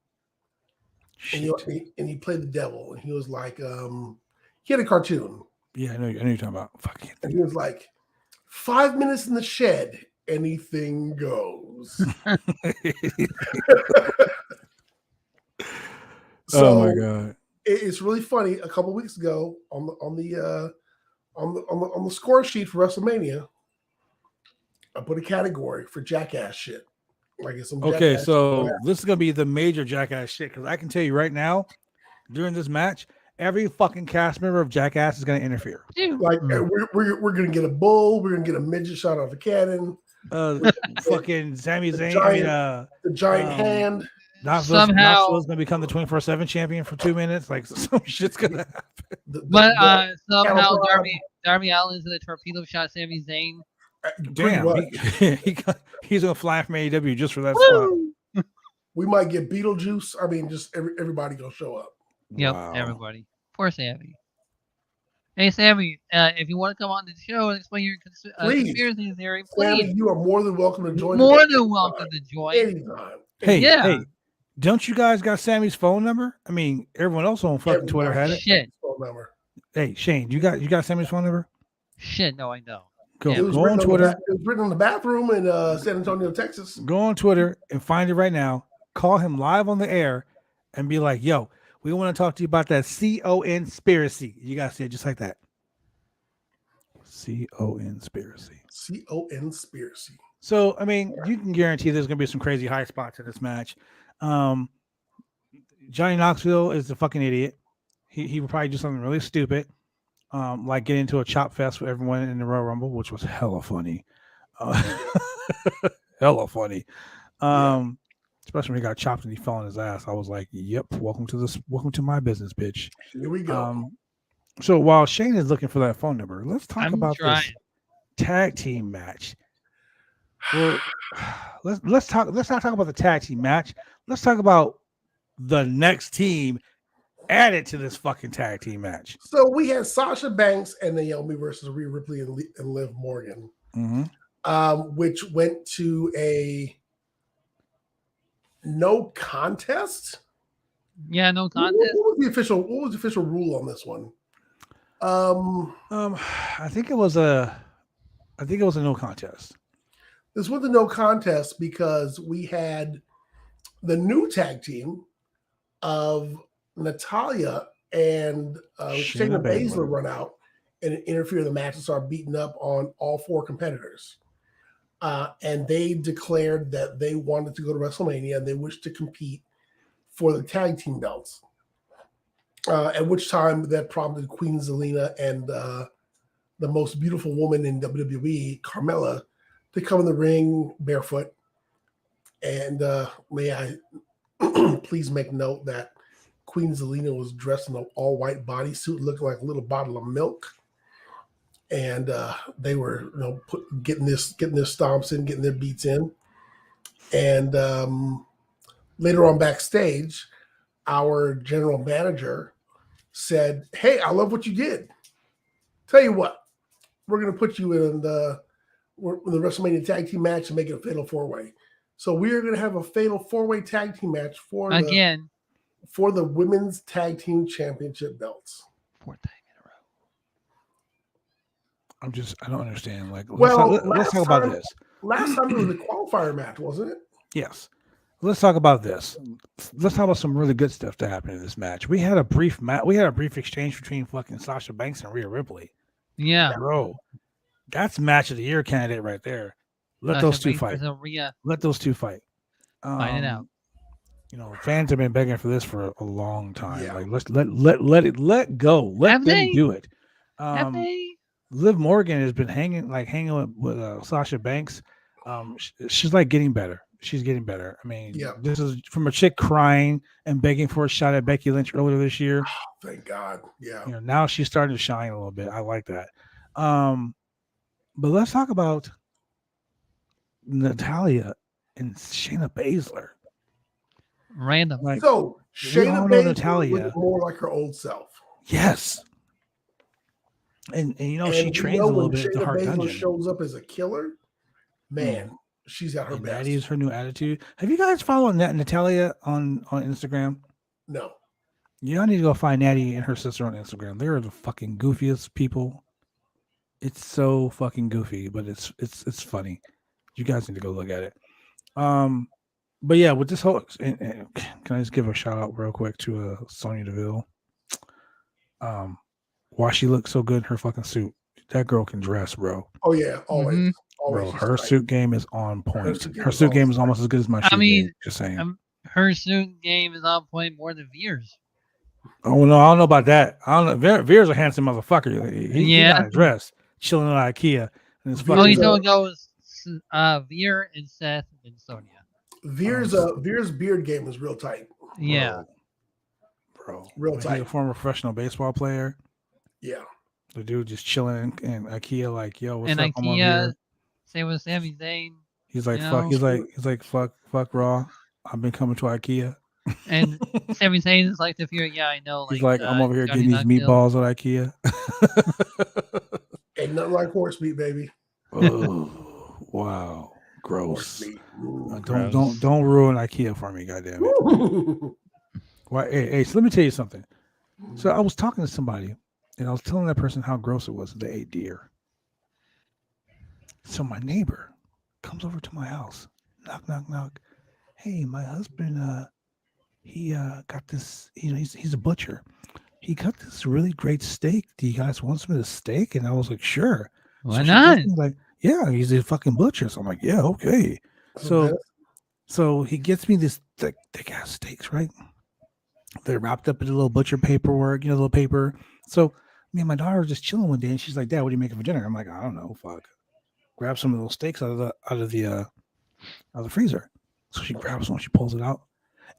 S3: and he played the devil, and he was like he had a cartoon,
S1: Yeah, I know you're talking about. Fuck it.
S3: and he was like 5 minutes in the shed, anything goes. So
S1: oh my god.
S3: It's really funny. A couple weeks ago on the score sheet for WrestleMania, I put a category for jackass shit. Like it's some
S1: Okay,
S3: jackass
S1: so
S3: shit.
S1: this is gonna be the major jackass shit because I can tell you right now, during this match, every fucking cast member of Jackass is gonna interfere.
S3: Like we're gonna get a bull, we're gonna get a midget shot off a cannon.
S1: Fucking Sami Zayn.
S3: The giant hand.
S1: Knoxville's gonna become the 24/7 champion for 2 minutes. Like some shit's gonna happen.
S2: But somehow Darby Allin's gonna torpedo shot Sami Zayn.
S1: Damn, he's gonna fly from AEW just for that spot.
S3: We might get Beetlejuice. I mean, just everybody gonna show up.
S2: Yep, wow. Everybody. Poor Sami. Hey, Sami, if you want to come on the show and explain your conspiracy theory, please.
S3: Sami, you are more than welcome to join.
S2: More than welcome to join.
S3: Anytime.
S1: Hey, don't you guys got Sami's phone number? I mean, everyone else on fucking Twitter had it.
S2: Shit.
S3: Phone number.
S1: Hey, Shane, you got Sami's phone number?
S2: Shit, no, I don't.
S1: Go on Twitter.
S3: It was written in the bathroom in San Antonio, Texas.
S1: Go on Twitter and find it right now. Call him live on the air and be like, yo, we want to talk to you about that C-O-N-spiracy. You got to say it just like that. C-O-N-spiracy.
S3: C-O-N-spiracy.
S1: So, I mean, you can guarantee there's going to be some crazy high spots in this match. Johnny Knoxville is a fucking idiot. He would probably do something really stupid. Like get into a chop fest with everyone in the Royal Rumble, which was hella funny. Hella funny. Especially when he got chopped and he fell on his ass. I was like, yep, welcome to my business, bitch.
S3: Here we go.
S1: So while Shane is looking for that phone number, let's talk about this tag team match. Well, let's not talk about the tag team match. Let's talk about the next team added to this fucking tag team match.
S3: So we had Sasha Banks and Naomi versus Rhea Ripley and Liv Morgan, which went to a no contest.
S2: Yeah, no contest.
S3: What was the official rule on this one?
S1: I think it was a no contest.
S3: This was a no contest because we had the new tag team of Natalya and Shayna Basler run out and interfere in the match and start beating up on all four competitors. And they declared that they wanted to go to WrestleMania and they wished to compete for the tag team belts. At which time that prompted Queen Zelina and the most beautiful woman in WWE, Carmella, to come in the ring barefoot. And may I please make note that Queen Zelina was dressed in an all-white bodysuit, looking like a little bottle of milk. And they were, getting their stomps in, getting their beats in. And later on backstage, our general manager said, "Hey, I love what you did. Tell you what, we're going to put you in the WrestleMania tag team match and make it a fatal four-way. So we're going to have a fatal four-way tag team match for the women's tag team championship belts."
S2: Fourth time in a row.
S1: I don't understand. Like,
S3: let's
S1: talk about this.
S3: Last time it was a qualifier match, wasn't it?
S1: Yes. Let's talk about this. Let's talk about some really good stuff that happened in this match. We had a brief exchange between fucking Sasha Banks and Rhea Ripley.
S2: Yeah,
S1: bro, that's match of the year candidate right there. Let those two fight. Let those two fight.
S2: Fight it out.
S1: Fans have been begging for this for a long time. Yeah. Like, let's let go. Let them do it.
S2: Have they?
S1: Liv Morgan has been hanging with Sasha Banks. She's like getting better. She's getting better. I mean, This is from a chick crying and begging for a shot at Becky Lynch earlier this year.
S3: Oh, thank God. Yeah.
S1: Now she's starting to shine a little bit. I like that. But let's talk about Natalya and Shayna Basler.
S2: Random.
S3: So Shayna Basler was more like her old self.
S1: Yes. And she trains a little bit at the Heart Dungeon.
S3: Shows up as a killer, man. She's got her best.
S1: That is her new attitude. Have you guys followed Natalya on Instagram?
S3: No.
S1: Y'all need to go find Natty and her sister on Instagram. They're the fucking goofiest people. It's so fucking goofy, but it's funny. You guys need to go look at it. But yeah, with this whole, and can I just give a shout out real quick to Sonya Deville? Why she looks so good in her fucking suit? That girl can dress, bro.
S3: Oh yeah, always.
S2: Mhm.
S3: Always.
S1: Bro, her suit game is on point. Her
S3: suit
S1: suit game
S3: always
S1: is almost as good as my shoe
S2: I mean,
S1: game. Just saying.
S2: her suit game is on point more than Veer's.
S1: Oh no, I don't know about that. I don't know. Veer's a handsome motherfucker. He got a dress, chilling at IKEA. And it's
S2: Oh, you
S1: fucking.
S2: know it goes Veer and Seth and Sonya.
S3: Veer's beard game is real tight.
S2: Yeah.
S1: Bro.
S3: Real
S1: He's
S3: tight.
S1: a former professional baseball player.
S3: Yeah.
S1: The dude just chilling in IKEA, like, yo, what's
S2: And
S1: up? I'm over
S2: IKEA,
S1: here.
S2: same with Sami Zayn.
S1: He's like,
S2: you
S1: fuck.
S2: know?
S1: He's like, fuck Raw. I've been coming to IKEA.
S2: And Sami Zayn is like the Fury. Yeah, I know.
S1: He's like, I'm over here
S2: Johnny
S1: getting these
S2: Knoxville.
S1: meatballs at IKEA.
S3: Ain't nothing like horse meat, baby.
S1: Oh, wow,
S3: Horse
S1: gross.
S3: meat.
S1: Don't ruin IKEA for me, goddamn it. Why? Hey, so let me tell you something. So I was talking to somebody, and I was telling that person how gross it was that they ate deer. So my neighbor comes over to my house. Knock, knock, knock. Hey, my husband, he got this, he's a butcher. He got this really great steak. Do you guys want some of the steak? And I was like, sure.
S2: Why not?
S1: Like, yeah, he's a fucking butcher. So I'm like, yeah, okay. So he gets me this thick ass steaks, right? They're wrapped up in a little butcher paperwork, little paper. So me and my daughter were just chilling one day, and she's like, Dad, what are you making for dinner? I'm like, I don't know, fuck. Grab some of those steaks out of the freezer. So she grabs one, she pulls it out.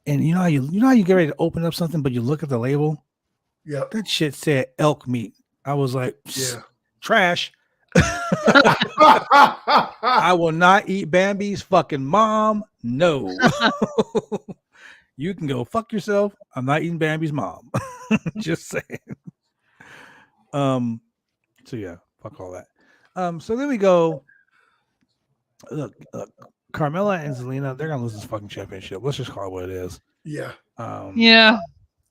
S1: And you know how you get ready to open up something, but you look at the label?
S3: Yep.
S1: That shit said elk meat. I was like,
S3: yeah.
S1: Trash. I will not eat Bambi's fucking mom. No. You can go fuck yourself. I'm not eating Bambi's mom. Just saying. So yeah, fuck all that. So then we go. Look, Carmella and Zelina, they're gonna lose this fucking championship. Let's just call it what it is.
S3: Yeah.
S2: Yeah.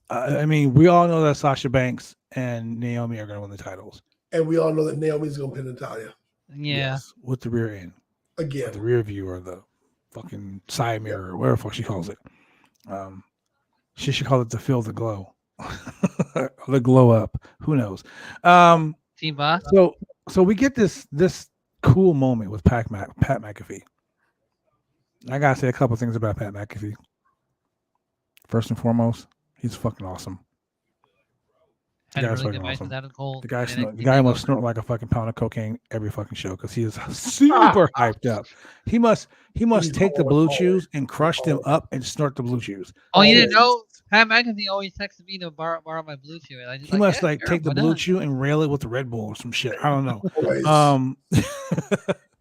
S1: I mean, we all know that Sasha Banks and Naomi are gonna win the titles.
S3: And we all know that Naomi's gonna pin Natalya.
S2: Yeah.
S1: Yes, with the rear end.
S3: Again.
S1: With the rear view or the fucking side mirror or whatever the fuck she calls it. She should call it the feel the glow. The glow up. Who knows?
S2: T-Boss.
S1: So we get this cool moment with Pat McAfee. I gotta say a couple things about Pat McAfee. First and foremost, he's fucking awesome.
S2: Had a really good match with Adam Cole.
S1: The guy must snort like a fucking pound of cocaine every fucking show because he is super hyped up. He must take the blue chews and crush them up and snort the blue chews.
S2: Oh, you didn't know? Pat McAfee always texted me to borrow my blue chew. And I just
S1: he must take the blue chew and rail it with the Red Bull or some shit. I don't know.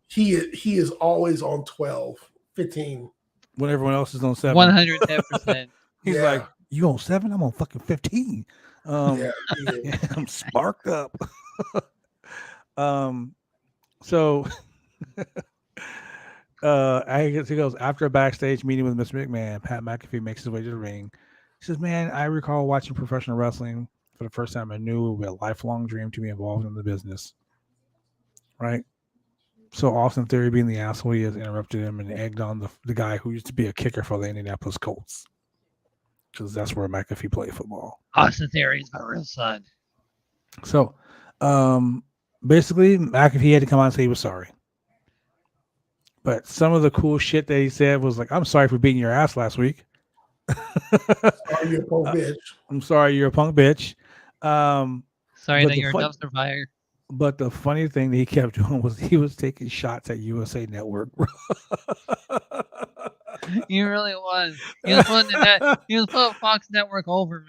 S3: He is always on 12, 15.
S1: When everyone else is on 7.
S2: 110%.
S1: He's like, you on 7? I'm on fucking 15. I'm sparked up. So I guess he goes after a backstage meeting with Miss McMahon. Pat McAfee makes his way to the ring. He says, "Man, I recall watching professional wrestling for the first time. I knew it would be a lifelong dream to be involved in the business." Right. So Austin Theory, being the asshole he is, interrupted him and egged on the guy who used to be a kicker for the Indianapolis Colts. Because that's where McAfee played football.
S2: Austin Theory is my real son.
S1: So, basically, McAfee had to come out and say he was sorry. But some of the cool shit that he said was like, "I'm sorry for beating your ass last week."
S3: Sorry, you're a punk bitch.
S1: I'm sorry, you're a punk bitch.
S2: Sorry that you're a dumpster fire.
S1: But the funny thing that he kept doing was he was taking shots at USA Network.
S2: He really was. He was putting Fox Network over,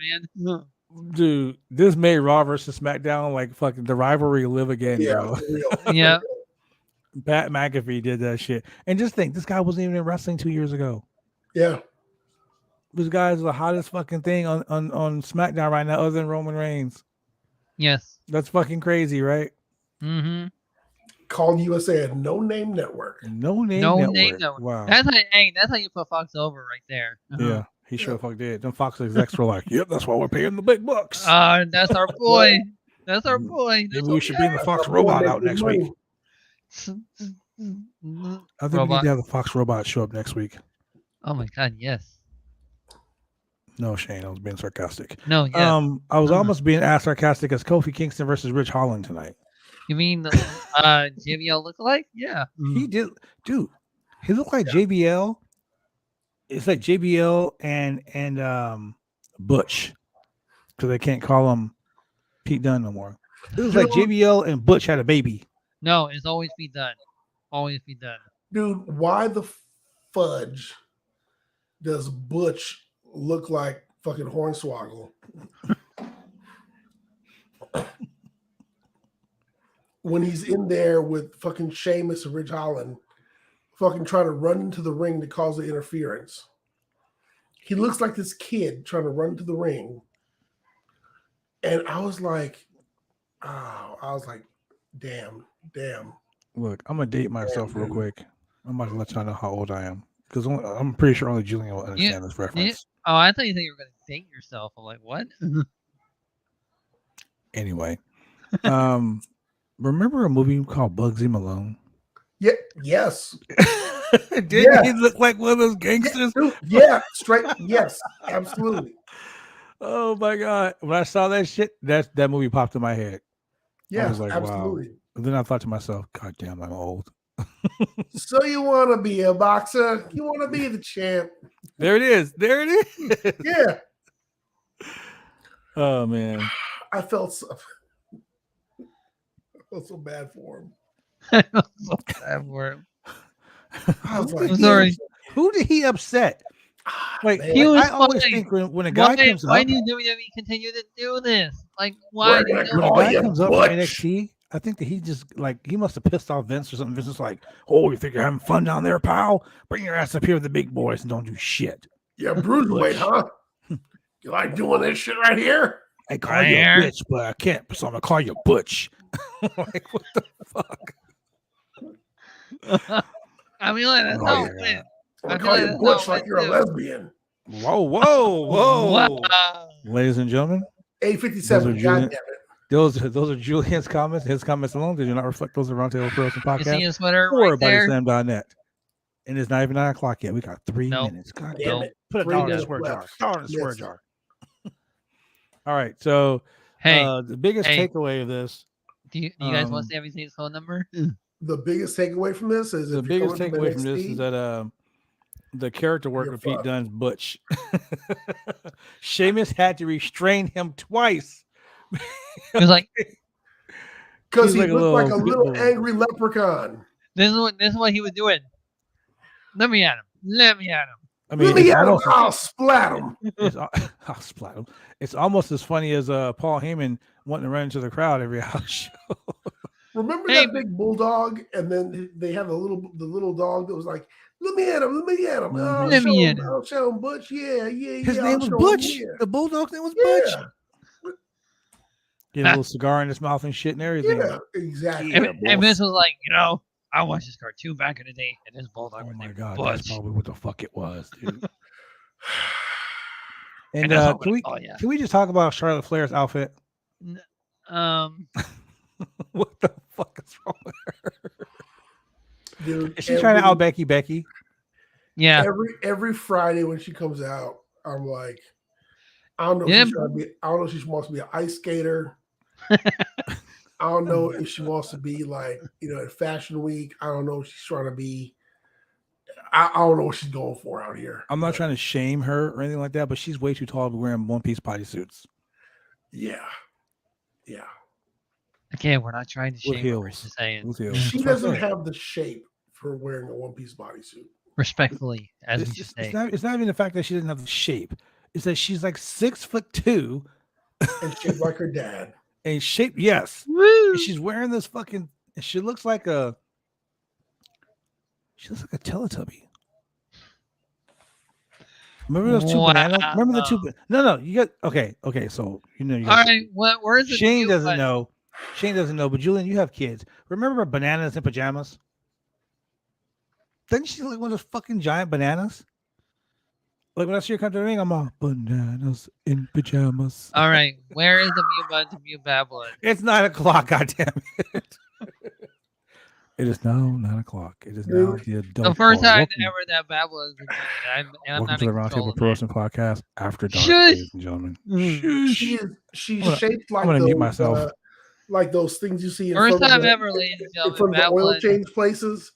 S2: man.
S1: Dude, this made Raw versus SmackDown like fucking the rivalry live again, bro.
S2: Yeah.
S1: Pat McAfee did that shit. And just think, this guy wasn't even in wrestling 2 years ago.
S3: Yeah.
S1: This guy is the hottest fucking thing on SmackDown right now, other than Roman Reigns.
S2: Yes.
S1: That's fucking crazy, right?
S2: Mm-hmm.
S3: Called USA a no-name network.
S1: No name network. Wow.
S2: That's how you put Fox over right there.
S1: Yeah, he sure fuck did. Them Fox execs were like, "Yep, that's why we're paying the big bucks."
S2: That's our boy. That's our boy.
S1: Maybe we should bring the Fox robot out next week. I think we need to have the Fox robot show up next week.
S2: Oh my God, yes.
S1: No, Shane, I was being sarcastic.
S2: No, yes.
S1: I was almost being as sarcastic as Kofi Kingston versus Rich Holland tonight.
S2: You mean JBL lookalike? Yeah.
S1: He did, dude. He looked like JBL. It's like JBL and Butch, because they can't call him Pete Dunne no more. It was like JBL and Butch had a baby.
S2: No, it's always be done. Always be done.
S3: Dude, why the fudge does Butch look like fucking Hornswoggle? When he's in there with fucking Sheamus and Ridge Holland, fucking trying to run into the ring to cause the interference. He looks like this kid trying to run into the ring. And I was like, damn.
S1: Look, I'm gonna date myself real quick. I'm about to let y'all know how old I am, because I'm pretty sure only Julian will understand this reference.
S2: Oh, I thought you said you were going to date yourself. I'm like, what?
S1: Anyway, remember a movie called Bugsy Malone?
S3: Yeah, yes.
S1: Didn't he look like one of those gangsters?
S3: Yeah, straight. Yes, absolutely.
S1: Oh my God! When I saw that shit, that movie popped in my head.
S3: Yeah,
S1: I was like,
S3: absolutely.
S1: wow. And then I thought to myself, God damn, I'm old.
S3: So you want to be a boxer? You want to be the champ?
S1: There it is.
S3: Yeah.
S1: Oh man.
S3: I felt so bad for him.
S2: I felt so bad for him.
S3: I was like,
S2: I'm sorry.
S1: Who did he upset? Like,
S2: He was
S1: I always
S2: fine.
S1: think when a guy comes
S2: why
S1: up,
S2: did WWE continue to do this? Like, why?
S3: We're gonna
S1: when a
S3: call
S1: guy
S3: you
S1: comes up from
S3: Butch.
S1: NXT, I think that he just like he must have pissed off Vince or something. Vince was like, "Oh, you think you're having fun down there, pal? Bring your ass up here with the big boys and don't do shit."
S3: Yeah, bruiserweight, huh? You like doing this shit right here?
S1: I call you a bitch, but I can't, so I'm gonna call you Butch. Like, what the fuck?
S2: I mean, like, that's
S1: Oh,
S2: how
S1: my
S2: it went.
S3: I'm
S2: I
S3: gonna
S2: feel
S3: call
S2: like
S3: you
S2: that's
S3: Butch
S2: how it
S3: like you're a
S2: went,
S3: lesbian.
S1: Whoa.
S2: Wow.
S1: Ladies and gentlemen, Those are
S3: 857.
S1: Julian-
S3: God damn it.
S1: those are Julian's comments. His comments alone. They do not reflect those of Roundtable Pros and
S2: You see
S1: Podcast
S2: his sweater
S1: or
S2: right there?
S1: BodySlam.net. And it's not even 9 o'clock yet. We got 3
S2: Nope.
S1: minutes. God
S3: Damn
S1: damn
S3: it.
S1: it. Put a
S3: 3
S1: dollar in the
S3: minutes
S1: swear jar.
S3: left.
S1: Dollar in the swear
S3: Yes.
S1: jar. All right. So
S2: Hey,
S1: the biggest
S2: hey.
S1: takeaway of this,
S2: do you guys want to say everything's phone number?
S3: The biggest takeaway from this is
S1: the
S3: if you're
S1: biggest
S3: coming
S1: takeaway from this
S3: NXT,
S1: is that the character work
S3: You're
S1: of Pete
S3: fucked.
S1: Dunne's Butch. Sheamus had to restrain him twice.
S2: He was like,
S3: because
S1: He's
S3: he
S1: like a
S3: looked like a
S1: little
S3: little
S1: pitbull.
S3: angry leprechaun.
S2: this is what he was doing. Let me at him.
S1: I mean,
S3: Let me
S1: it's
S3: at him.
S1: almost,
S3: I'll splat him.
S1: I'll splat him. It's almost as funny as Paul Heyman wanting to run into the crowd every house show.
S3: Remember
S2: Hey,
S3: that big bulldog? And then they have the little dog that was like, "Let me at him. Let me at him. I'll
S2: Let
S3: show
S2: me
S3: him.
S2: at him.
S3: I'll show him, Butch. Yeah.
S1: His
S3: I'll
S1: name was
S3: show him,
S1: Butch.
S3: yeah.
S1: The bulldog's name was Butch.
S3: Yeah.
S1: Get a little cigar in his mouth and shit and everything.
S3: Yeah, exactly.
S2: and Vince was like, I watched this cartoon back in the day, and this bulldog
S1: Oh
S2: was
S1: my
S2: named
S1: God,
S2: Butch.
S1: that's probably what the fuck it was, dude.
S2: And
S1: And
S2: that's all I'm
S1: can
S2: gonna
S1: we
S2: call ya.
S1: can we just talk about Charlotte Flair's outfit? What the fuck is wrong with her?
S3: Dude,
S1: Is she trying to out Becky?
S2: Yeah.
S3: every Friday when she comes out, I'm like, I don't know if
S2: Yeah.
S3: she's trying to be. I don't know if she wants to be an ice skater. I don't know if she wants to be like, at Fashion Week. I don't know if she's trying to be. I don't know what she's going for out here.
S1: I'm not trying to shame her or anything like that, but she's way too tall to be wearing one-piece bodysuits.
S3: Yeah.
S2: Again, we're not trying to
S1: With
S2: shame her. We're
S1: heels.
S2: just saying
S1: With heels.
S3: She
S1: That's what I
S3: doesn't
S1: said.
S3: have the shape for wearing a one-piece bodysuit.
S2: respectfully, as we
S1: It's,
S2: just
S1: it's
S2: say.
S1: not. It's not even the fact that she doesn't have the shape. It's that she's like 6'2"
S3: And shaped like her dad.
S1: and shape. Yes,
S2: Woo!
S1: and she's wearing this fucking. And she looks like a. She looks like a Teletubby. Remember those two bananas? Remember the two? No. You got okay. So you know. You
S2: All
S1: got,
S2: right, where's the
S1: Shane
S2: mute
S1: doesn't
S2: button?
S1: know. Shane doesn't know. But Julian, you have kids. Remember bananas in pajamas? Doesn't she look like one of those fucking giant bananas? Like when I see her come to the ring, I'm all bananas in pajamas.
S2: All right, where is the mute button to mute Babylon?
S1: It's 9 o'clock. Goddamn it! It is now 9 o'clock. It is
S3: Dude.
S1: now the adult.
S2: The first
S1: hour.
S2: time
S1: Welcome,
S2: ever that Babel has been doing it. I'm
S1: welcome
S2: not
S1: to the
S2: in
S1: Roundtable
S2: control of
S1: Pro
S2: that.
S1: Wrestling Podcast After Dark,
S2: Shush.
S1: ladies and gentlemen.
S2: Mm.
S3: She's
S1: gonna-
S3: shaped
S1: I'm
S3: like
S1: gonna mute
S3: those,
S1: myself.
S3: like those things you see in
S2: First
S3: front
S2: time
S3: of the,
S2: ever, ladies and
S3: in
S2: gentlemen.
S3: front of the oil
S2: Babel
S3: change places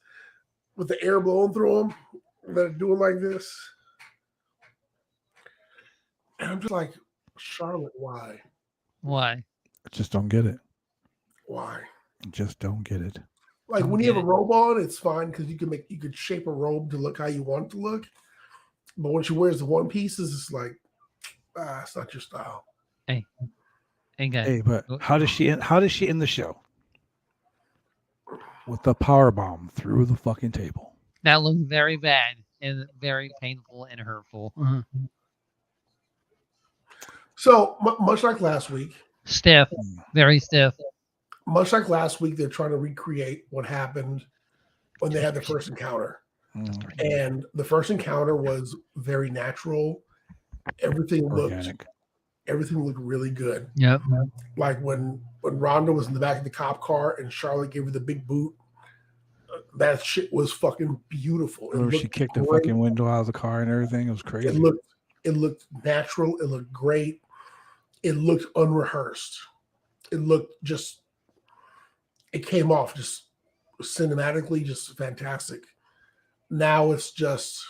S3: with the air blowing through them that are doing like this. And I'm just like, Charlotte, why?
S2: Why?
S1: I just don't get it.
S3: Why?
S1: I just don't get it.
S3: Like
S2: Don't
S3: when you
S2: get
S3: have a
S2: it.
S3: robe on, it's fine because you could shape a robe to look how you want it to look. But when she wears the one pieces, it's like, it's not your style.
S2: Hey guys.
S1: Hey, but how does she end the show? With the power bomb through the fucking table.
S2: That looks very bad and very painful and hurtful.
S3: So much like last week,
S2: Stiff. Very stiff.
S3: they're trying to recreate what happened when they had the first encounter. And the first encounter was very natural. Everything
S1: Organic.
S3: looked really good.
S2: Yep.
S3: Like when Ronda was in the back of the cop car and Charlotte gave her the big boot, that shit was fucking beautiful.
S1: Remember she kicked the fucking window out of the car and everything? It was crazy.
S3: It looked natural. It looked great. It looked unrehearsed. It looked just, it came off just cinematically, just fantastic. Now it's just,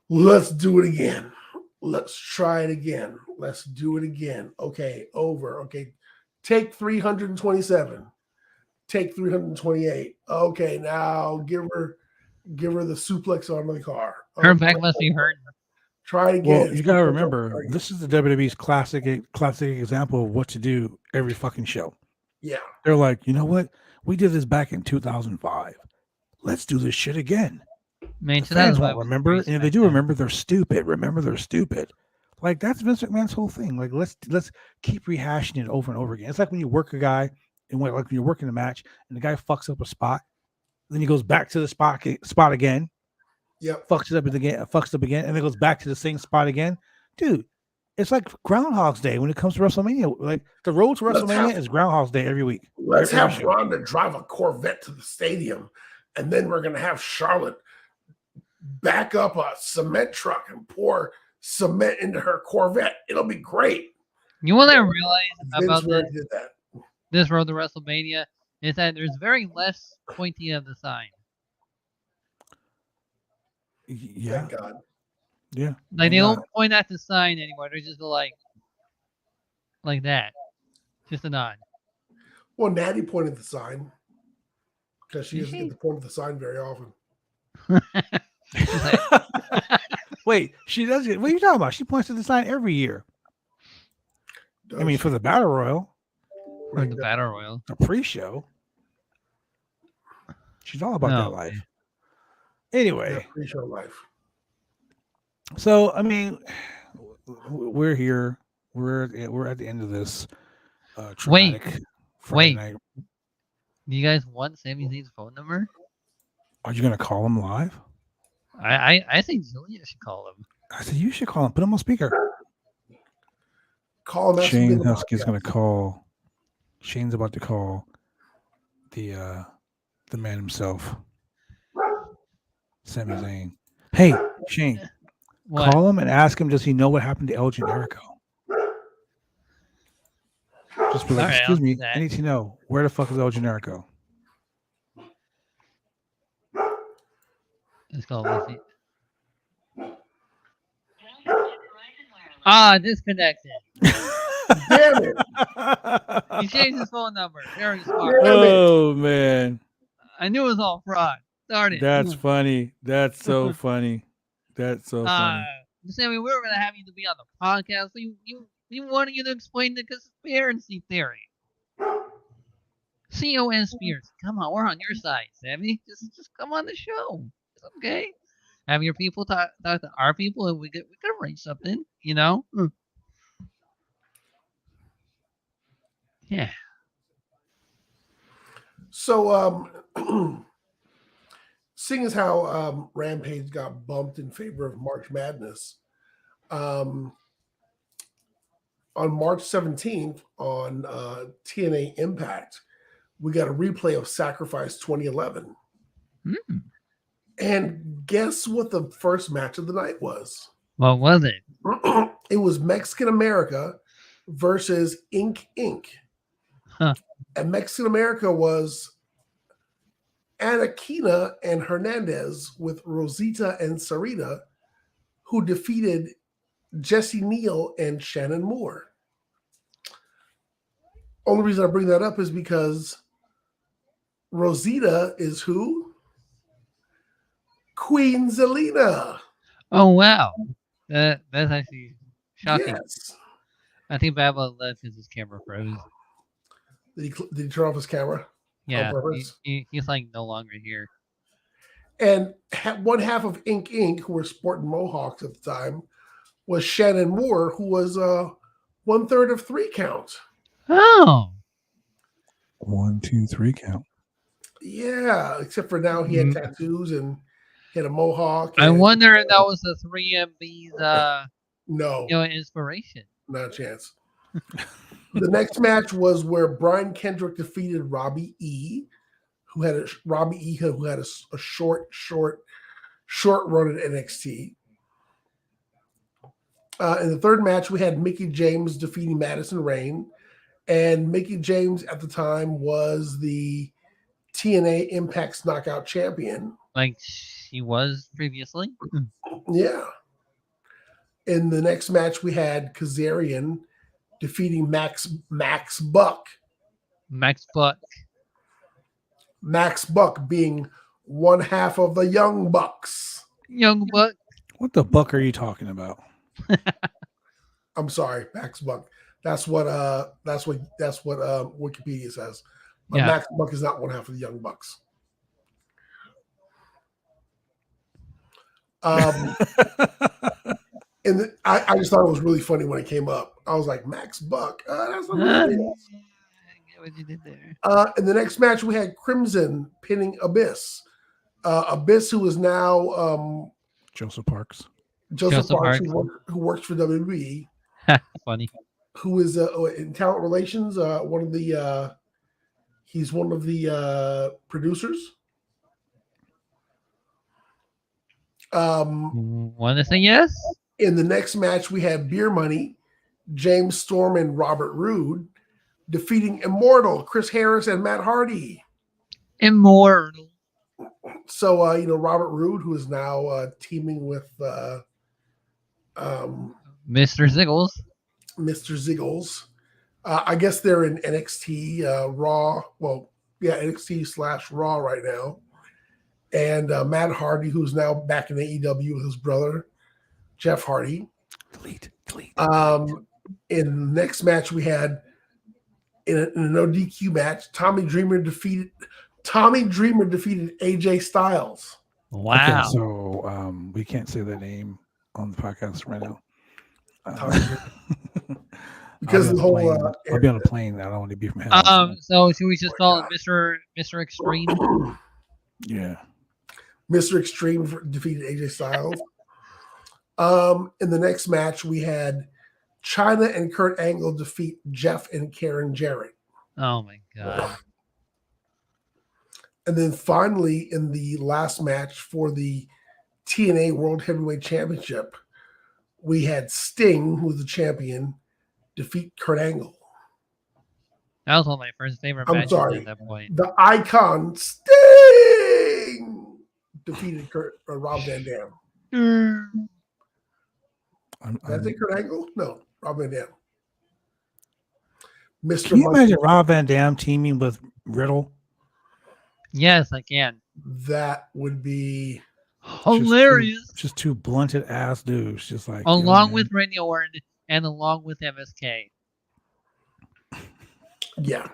S3: let's do it again. Let's try it again. Let's do it again. Okay, over. Okay, take 327. Take 328. Okay, now give her the suplex on the car.
S2: Her back must be hurting.
S3: Try it again.
S1: Well, you gotta remember, this is the WWE's classic example of what to do every fucking show.
S3: Yeah.
S1: They're like, you know what? We did this back in 2005. Let's do this shit again.
S2: Man,
S1: The fans won't remember, and if they do remember, they're stupid. Remember, they're stupid. Like that's Vince McMahon's whole thing. Like let's keep rehashing it over and over again. It's like when you work a guy, and like when you're working a match, and the guy fucks up a spot, then he goes back to the spot again.
S3: Yep.
S1: Fucks up again, and then goes back to the same spot again. Dude, it's like Groundhog's Day when it comes to WrestleMania. Like the road to WrestleMania is Groundhog's Day every week.
S3: Let's have Ronda drive a Corvette to the stadium, and then we're gonna have Charlotte back up a cement truck and pour cement into her Corvette. It'll be great.
S2: You want to realize about
S3: did that.
S2: This road to WrestleMania is that there's very less pointing of the sign.
S1: Yeah.
S3: Thank God.
S1: Yeah.
S2: Like they don't point at the sign anymore. They just go like that. Just a nod.
S3: Well, Natty pointed the sign because she doesn't get to point at the sign very often.
S1: Wait, she does it. What are you talking about? She points to the sign every year. I mean, for the Battle Royal.
S2: For the Battle Royal.
S1: The pre-show. She's all about that life. Anyway.
S3: Yeah, pre-show life.
S1: So, I mean, we're here. We're at the end of this traumatic Friday night.
S2: Do you guys want Sami Zayn's phone number?
S1: Are you going to call him live?
S2: I think Julia should call him.
S1: I said you should call him. Put him on speaker.
S3: Call him.
S1: Shane Husky's going to call. Shane's about to call the man himself, Sami Zayn. Hey, Shane, call him and ask him, does he know what happened to El Generico? Just be like, excuse me, I need to know, where the fuck is El Generico?
S2: Let's call Lucy. Disconnected.
S3: Damn it.
S2: He changed his phone number. Very smart.
S1: Oh, man.
S2: I knew it was all fraud. Darn it.
S1: That's funny. That's so funny. That's so funny.
S2: Sammy, we were going to have you to be on the podcast. We wanted you to explain the conspiracy theory. CON Spears. Come on, we're on your side, Sammy. Just come on the show. It's okay. Have your people talk to our people, and we could arrange something, you know? Yeah.
S3: So, seeing as how Rampage got bumped in favor of March Madness, on March 17th on TNA Impact, we got a replay of Sacrifice 2011. And guess what the first match of the night was?
S2: What was it?
S3: It was Mexican America versus Inc. Inc.
S2: Huh.
S3: And Mexican America was Anaquina and Hernandez with Rosita and Sarita, who defeated Jesse Neal and Shannon Moore. Only reason I bring that up is because Rosita is who? Queen Zelina.
S2: Oh, wow. That's actually shocking.
S3: Yes.
S2: I think Baba left because his camera froze.
S3: Did he turn off his camera?
S2: Yeah,
S3: On purpose?
S2: he's like no longer here.
S3: And one half of Inc. Inc., who were sporting mohawks at the time, was Shannon Moore, who was 1/3 of 3 count.
S2: Oh.
S1: 1, 2, 3 count.
S3: Yeah, except for now he had tattoos and he had a mohawk.
S2: I wonder if that was the 3MB's
S3: no,
S2: inspiration.
S3: not a chance. The next match was where Brian Kendrick defeated Robbie E, who had a short run at NXT. In the third match, we had Mickie James defeating Madison Rayne, and Mickie James at the time was the TNA Impact's Knockout Champion.
S2: Like she was previously.
S3: Yeah. In the next match, we had Kazarian defeating Max Buck.
S2: Max Buck.
S3: Max Buck being one half of the Young Bucks.
S2: Young Buck.
S1: What the buck are you talking about?
S3: I'm sorry, Max Buck. That's what Wikipedia says. But
S2: Yeah.
S3: Max Buck is not one half of the Young Bucks. And I just thought it was really funny when it came up. I was like, Max Buck. That's not what it is.
S2: I get what you did there.
S3: In the next match, we had Crimson pinning Abyss. Abyss, who is now
S1: Joseph Parks.
S3: Joseph Parks, who works for WWE.
S2: Funny.
S3: Who is in talent relations, he's one of the producers.
S2: Want to say yes?
S3: In the next match, we had Beer Money, James Storm and Robert Roode defeating Immortal, Chris Harris and Matt Hardy.
S2: Immortal.
S3: So, Robert Roode, who is now teaming with
S2: Mr. Ziggles.
S3: Mr. Ziggles. I guess they're in NXT Raw. Well, yeah, NXT/Raw right now. And Matt Hardy, who's now back in AEW with his brother, Jeff Hardy.
S1: Delete.
S3: In the next match, we had in a no DQ match, Tommy Dreamer defeated AJ Styles.
S2: Wow.
S1: Okay, so we can't say that name on the podcast right now.
S3: Because of the whole
S1: I'll be on a plane. I don't want to be from hell.
S2: So should we just call it Mr. Extreme?
S1: Yeah.
S3: Mr. Extreme defeated AJ Styles. In the next match, we had Chyna and Kurt Angle defeat Jeff and Karen Jarrett.
S2: Oh my god.
S3: And then finally, in the last match for the TNA World Heavyweight Championship, we had Sting, who was the champion, defeat Kurt Angle.
S2: That was one of my first favorite
S3: I'm
S2: matches
S3: sorry.
S2: at that point.
S3: The Icon Sting defeated Rob Van Dam. Did I say Kurt Angle? No, Rob Van Dam. Mr.
S1: Can you
S3: Monkey,
S1: imagine Rob Van Dam teaming with Riddle?
S2: Yes, I can.
S3: that would be
S2: Hilarious.
S1: Just two blunted ass dudes, just like
S2: Along with Randy Orton and along with MSK.
S3: yeah.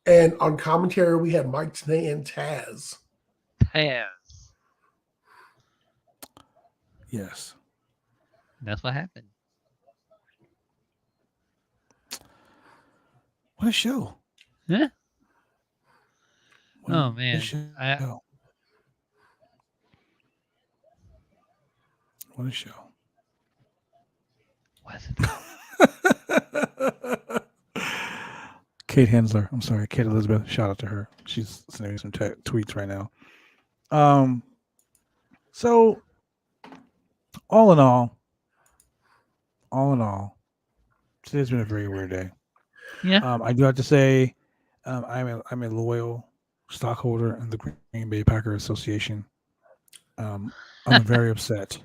S3: And on commentary, we had Mike Tenay and Taz.
S2: Taz.
S1: Yes.
S2: That's what happened.
S1: What a show!
S2: Yeah.
S1: What
S2: Oh
S1: a
S2: man.
S1: show. What a show!
S2: Was it?
S1: Kate Hensler. I'm sorry, Kate Elizabeth. Shout out to her. She's sending me some tweets right now. So all in all, today's been a very weird day.
S2: Yeah.
S1: I do have to say, I'm a loyal stockholder in the Green Bay Packers Association. I'm very upset.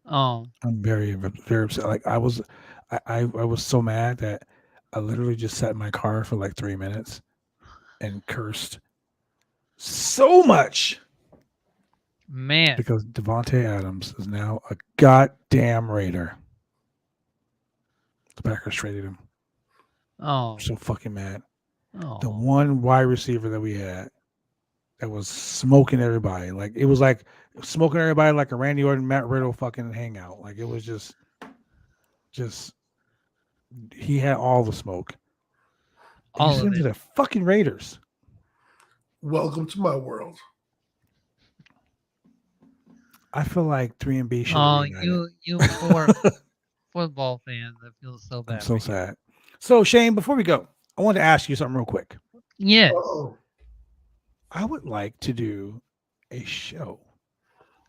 S2: Oh.
S1: I'm very, very upset. Like I was so mad that I literally just sat in my car for like 3 minutes and cursed so much.
S2: Man.
S1: Because Devontae Adams is now a goddamn Raider. The Packers traded him.
S2: Oh.
S1: I'm so fucking mad.
S2: Oh.
S1: The one wide receiver that we had that was smoking everybody. Like it was like smoking everybody like a Randy Orton, Matt Riddle fucking hangout. Like it was just he had all the smoke.
S2: All
S1: He
S2: of
S1: sent him to
S2: it.
S1: the fucking Raiders.
S3: Welcome to my world.
S1: I feel like 3B should.
S2: Oh, you poor football fan that feels so bad.
S1: I'm so sad. So Shane, before we go, I want to ask you something real quick.
S2: Yes.
S3: Uh-oh.
S1: I would like to do a show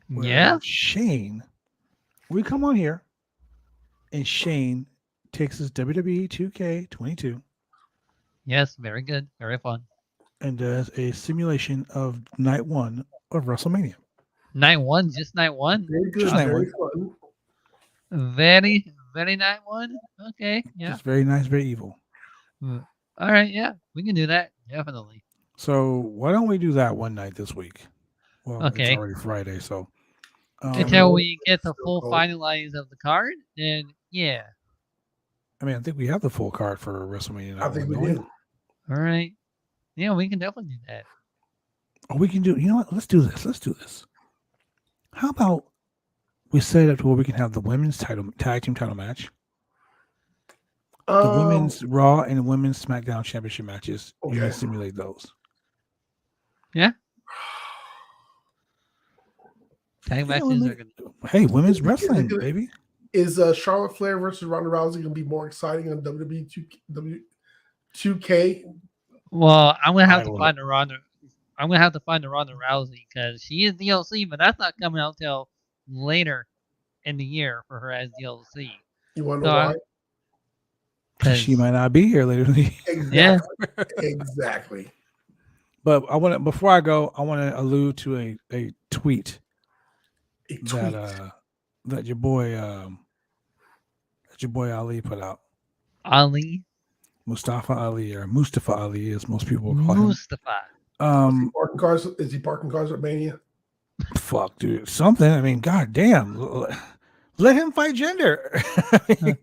S1: where
S2: Yeah.
S1: Shane, we come on here and Shane takes his WWE 2K22
S2: Yes. Very good. Very fun.
S1: and does a simulation of night 1 of WrestleMania.
S2: Night one. Just night one.
S3: Very good.
S1: Just night
S3: Very fun.
S2: Very night one. Okay. Yeah.
S1: It's very nice, very evil.
S2: All right. Yeah. We can do that. Definitely.
S1: So why don't we do that one night this week? Well,
S2: Okay.
S1: it's already Friday, so
S2: Until we get the full finalize of the card, then yeah.
S1: I mean, I think we have the full card for WrestleMania.
S3: I think we
S1: don't
S3: do.
S2: All right. Yeah, we can definitely do that.
S1: Or we can do. You know what? Let's do this. How about we set it up to where we can have the women's tag team title match, the women's Raw and women's SmackDown championship matches. You
S3: Okay.
S1: can simulate those.
S2: Yeah. Tag matches are good.
S1: Hey, women's
S3: Is it
S1: wrestling,
S3: gonna-
S1: baby.
S3: Is Charlotte Flair versus Ronda Rousey going to be more exciting on WWE 2K?
S2: Well, I'm gonna have
S1: I
S2: to
S1: will-
S2: find the Ronda. I'm gonna have to find the Ronda Rousey because she is DLC, but that's not coming out till later in the year for her as DLC.
S3: You want to know
S2: No,
S3: why?
S2: 'Cause-
S1: She might not be here later in the year.
S3: Exactly. Exactly.
S1: But I want to. Before I go, I want to allude to a tweet
S3: A tweet.
S1: that your boy Ali put out.
S2: Ali
S1: Mustafa Ali, or Mustafa Ali, as most people call him.
S2: Mustafa.
S3: Is he parking cars at Mania?
S1: Fuck, dude, something. I mean, god damn, let him fight gender. I mean,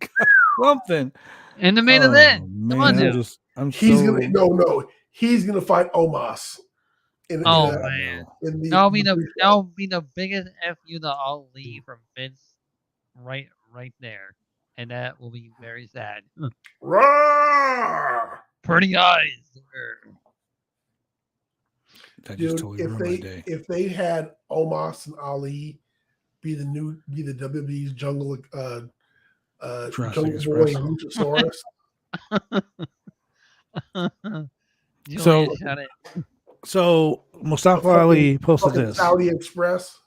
S1: something.
S2: In the main event. Come on,
S1: man,
S2: dude.
S3: He's gonna He's gonna fight Omos.
S2: Oh, man. That'll be the biggest FU to Ali from Vince right there. And that will be very sad.
S3: Roar!
S2: Pretty eyes.
S1: That just
S3: Dude,
S1: totally ruined my day.
S3: if they had Omos and Ali be the WWE's jungle
S1: Jurassic
S3: jungle
S1: Express.
S3: boy and Luchasaurus.
S1: So Mustafa Ali posted
S3: Fucking
S1: this.
S3: Saudi Express.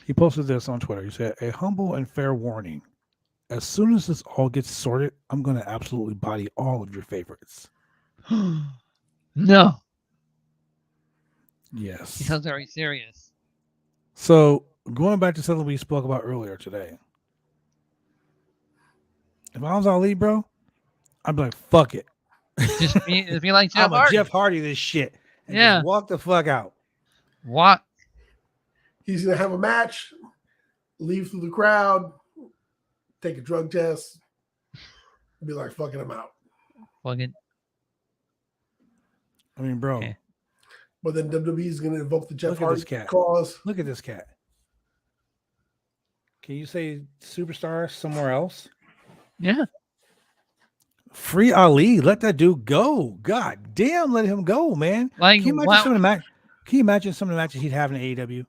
S1: He posted this on Twitter. He said, "A humble and fair warning. As soon as this all gets sorted, I'm going to absolutely body all of your favorites."
S2: No.
S1: Yes.
S2: He sounds very serious.
S1: So going back to something we spoke about earlier today. If I was Ali, bro, I'd be like, fuck it.
S2: Just be like Jeff
S1: I'm a
S2: Hardy.
S1: Jeff Hardy this shit. And
S2: Yeah.
S1: just walk the fuck out.
S2: What?
S3: He's gonna have a match, leave through the crowd, take a drug test, be like, fucking him out.
S2: Fucking.
S1: I mean, bro,
S2: Okay.
S3: But then WWE is gonna invoke the Jeff
S1: Look at
S3: Hardy
S1: this cat.
S3: clause.
S1: look at this cat. Can you say superstar somewhere else?
S2: Yeah.
S1: Free Ali. Let that dude go. God damn, let him go, man.
S2: Like,
S1: Can you imagine some of the Can you imagine some of the matches he'd have in AEW?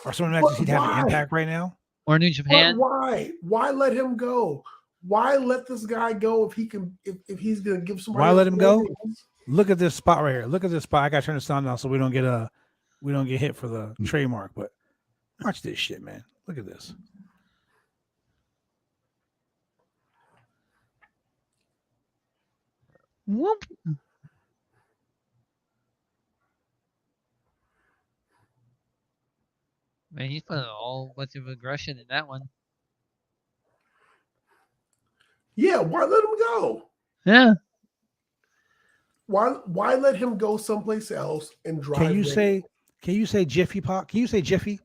S1: Or some of the matches he'd have in
S3: Why?
S1: Impact right now?
S2: Or New
S3: But
S2: Japan.
S3: why? Why let him go? Why let this guy go if he can? If he's gonna give somebody?
S1: Why let him go?
S3: ratings?
S1: Look at this spot right here. Look at this spot. I got to turn the sound down so we don't get hit for the trademark. But watch this shit, man. Look at this.
S2: Whoop. Man, he's put a whole bunch of aggression in that one.
S3: Yeah, why let him go?
S2: Yeah.
S3: Why let him go someplace else and drive?
S1: Can you say Jiffy Pop? Can you say Jiffy?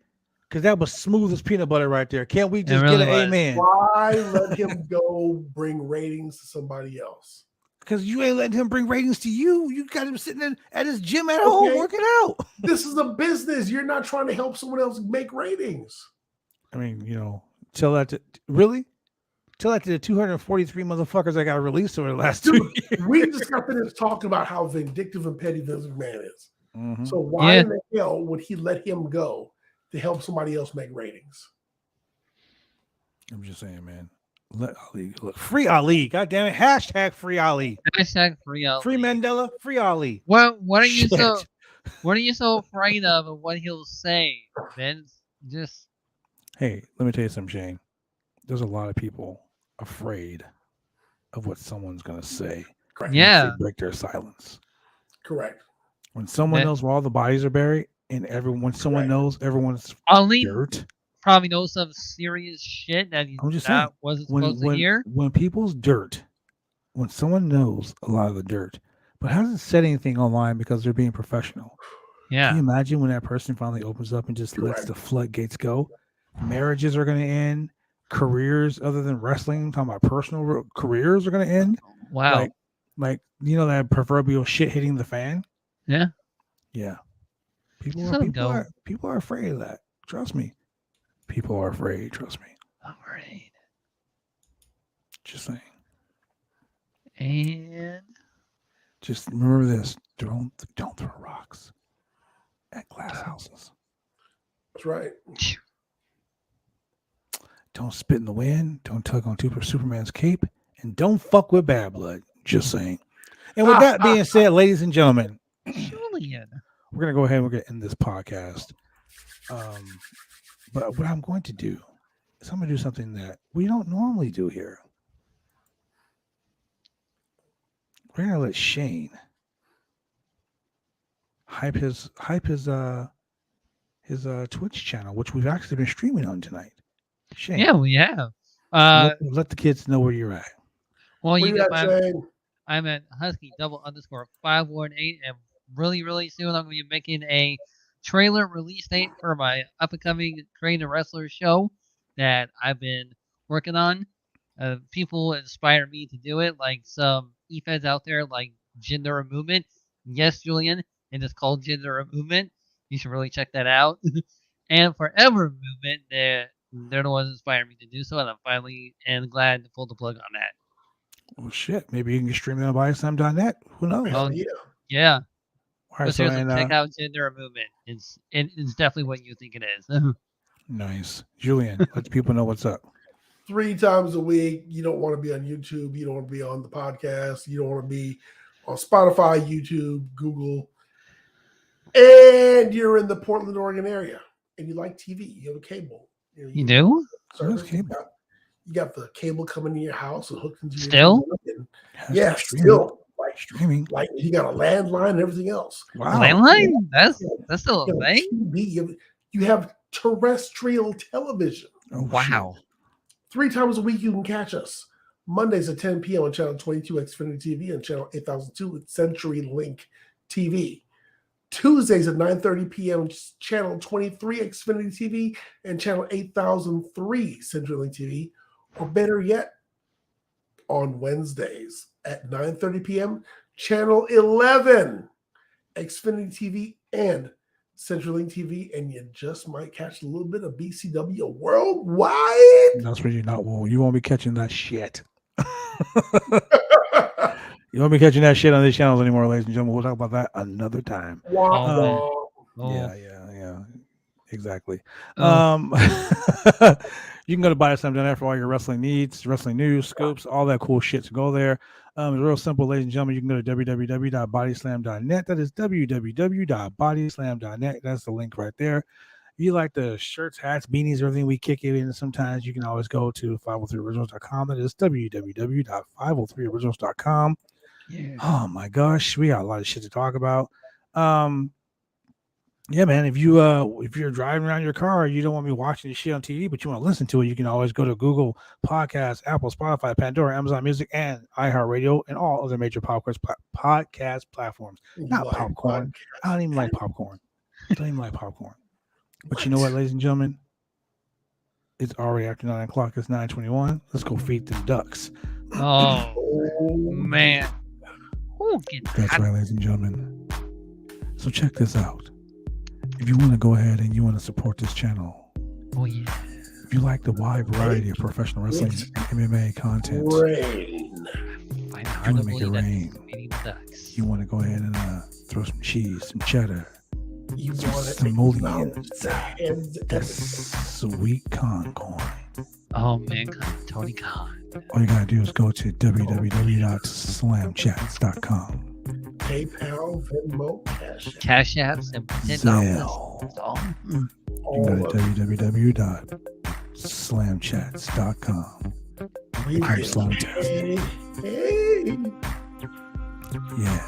S1: Because that was smooth as peanut butter right there. Can't we just
S2: really
S1: get an
S2: was.
S1: amen?
S3: Why let him go bring ratings to somebody else?
S1: Because you ain't letting him bring ratings to you. You got him sitting at his gym at home working out.
S3: This is a business. You're not trying to help someone else make ratings.
S1: I mean, tell that to the 243 motherfuckers that got released over the last 2 years.
S3: We just got finished talking about how vindictive and petty Vince McMahon is.
S1: Mm-hmm.
S3: So why in the hell would he let him go to help somebody else make ratings?
S1: I'm just saying, man. Let Ali look. Free Ali. God damn it. Hashtag free Ali.
S2: Hashtag free Ali.
S1: Free Mandela. Free Ali.
S2: What are you
S1: Shit.
S2: what are you so afraid of and what he'll say, Vince? Just
S1: Hey, let me tell you something, Shane. There's a lot of people afraid of what someone's gonna say.
S3: Correct.
S2: Yeah.
S1: They break their silence.
S3: Correct.
S1: When someone knows where all the bodies are buried, and when someone knows everyone's
S2: Ali
S1: dirt.
S2: probably knows some serious shit that he wasn't supposed to hear.
S1: When people's dirt, when someone knows a lot of the dirt, but hasn't said anything online because they're being professional.
S2: Yeah.
S1: Can you imagine when that person finally opens up and just lets the floodgates go? Marriages are going to end. Careers other than wrestling, I'm talking about personal careers, are going to end.
S2: Wow.
S1: Like that proverbial shit hitting the fan.
S2: Yeah.
S1: Yeah. People are afraid of that. Trust me. People are afraid. Trust me.
S2: Afraid.
S1: Just saying.
S2: And
S1: just remember this: don't throw rocks at glass houses.
S3: That's right.
S1: Don't spit in the wind. Don't tug on Superman's cape, and don't fuck with bad blood. Just saying. And with that being said, ladies and gentlemen,
S2: Julian,
S1: we're gonna go ahead and we're gonna end this podcast. But what I'm going to do is I'm gonna do something that we don't normally do here. We're gonna let Shane hype his Twitch channel, which we've actually been streaming on tonight. Shane,
S2: yeah, we have.
S1: Let the kids know where you're at.
S2: Well,
S3: Where you at,
S2: I'm at Husky_518, and really soon I'm going to be making a trailer release date for my up-and-coming Creative Wrestler show that I've been working on. People inspire me to do it, like some e-feds out there, like Gender Movement. Yes, Julian, and it's called Gender Movement. You should really check that out. And Forever Movement, they're the ones that inspired me to do so, and I'm finally glad to pull the plug on that.
S1: Oh shit! Maybe you can get streaming on BioSlam.net. Who knows?
S2: Oh yeah.
S1: All right,
S2: but seriously, check out Gender Movement. It's definitely what you think it is.
S1: Nice, Julian. Let people know what's up.
S3: 3 times a week. You don't want to be on YouTube. You don't want to be on the podcast. You don't want to be on Spotify, YouTube, Google. And you're in the Portland, Oregon area, and you like TV. You have a cable.
S2: You do?
S3: You got the cable coming in your house and hooked into your
S2: still.
S3: Yeah, still
S1: like streaming.
S3: Like you got a landline and everything else.
S2: Wow, landline? That's still a thing.
S3: TV. You have terrestrial television.
S1: Oh,
S2: wow.
S3: 3 times a week you can catch us. Mondays at 10 p.m. on Channel 22 Xfinity TV and Channel 8002 with CenturyLink TV. Tuesdays at 9:30 p.m. Channel 23 Xfinity TV and Channel 8003 CenturyLink TV. Or better yet, on Wednesdays at 9:30 p.m. Channel 11 Xfinity TV and CenturyLink TV, and you just might catch a little bit of BCW worldwide.
S1: That's where you're not. Well, you won't be catching that shit. You won't be catching that shit on these channels anymore, ladies and gentlemen. We'll talk about that another time.
S3: Wow.
S1: Yeah. Exactly.
S2: Oh.
S1: You can go to bodyslam.net for all your wrestling needs, wrestling news, scoops, all that cool shit. So go there. It's real simple, ladies and gentlemen. You can go to www.bodyslam.net. That is www.bodyslam.net. That's the link right there. If you like the shirts, hats, beanies, everything we kick it in, sometimes you can always go to 503originals.com. That is www.503originals.com.
S2: Yeah.
S1: Oh my gosh, we got a lot of shit to talk about. Yeah, man. If you're driving around your car, you don't want me watching this shit on TV, but you want to listen to it, you can always go to Google Podcasts, Apple, Spotify, Pandora, Amazon Music, and iHeartRadio, and all other major podcast platforms. Not popcorn. I don't even like popcorn. But you know what, ladies and gentlemen? It's already after 9 o'clock. It's 9:21. Let's go feed them ducks.
S2: Oh man.
S1: That's right, ladies and gentlemen. So check this out. If you want to go ahead and you want to support this channel, if you like the wide variety of professional wrestling and MMA content,
S3: Rayne.
S1: you want to make it rain. You want to go ahead and throw some cheese, some cheddar, some simoleons, that sweet corn.
S2: Oh man, Tony Khan.
S1: All you gotta do is go to www.slamchats.com.
S3: PayPal, Venmo,
S2: Cash apps, and
S1: Zelle. You can go to www.slamchats.com. Yeah.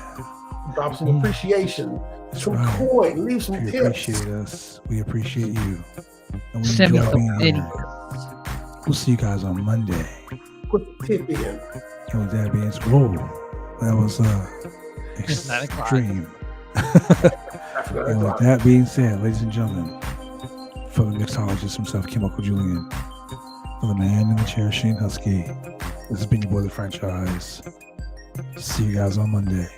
S3: Drop some appreciation. Some coin. Leave some tips.
S1: You appreciate us. We appreciate you. And we
S2: Send me
S1: enjoy
S2: some
S1: being here.
S2: videos.
S1: We'll see you guys on Monday.
S3: Put the tip in.
S1: And with that being said, that was extreme. And with that being said, ladies and gentlemen, for the mixologist himself, Kim Uncle Julian, for the man in the chair, Shane Husky, this has been your boy, The Franchise. See you guys on Monday.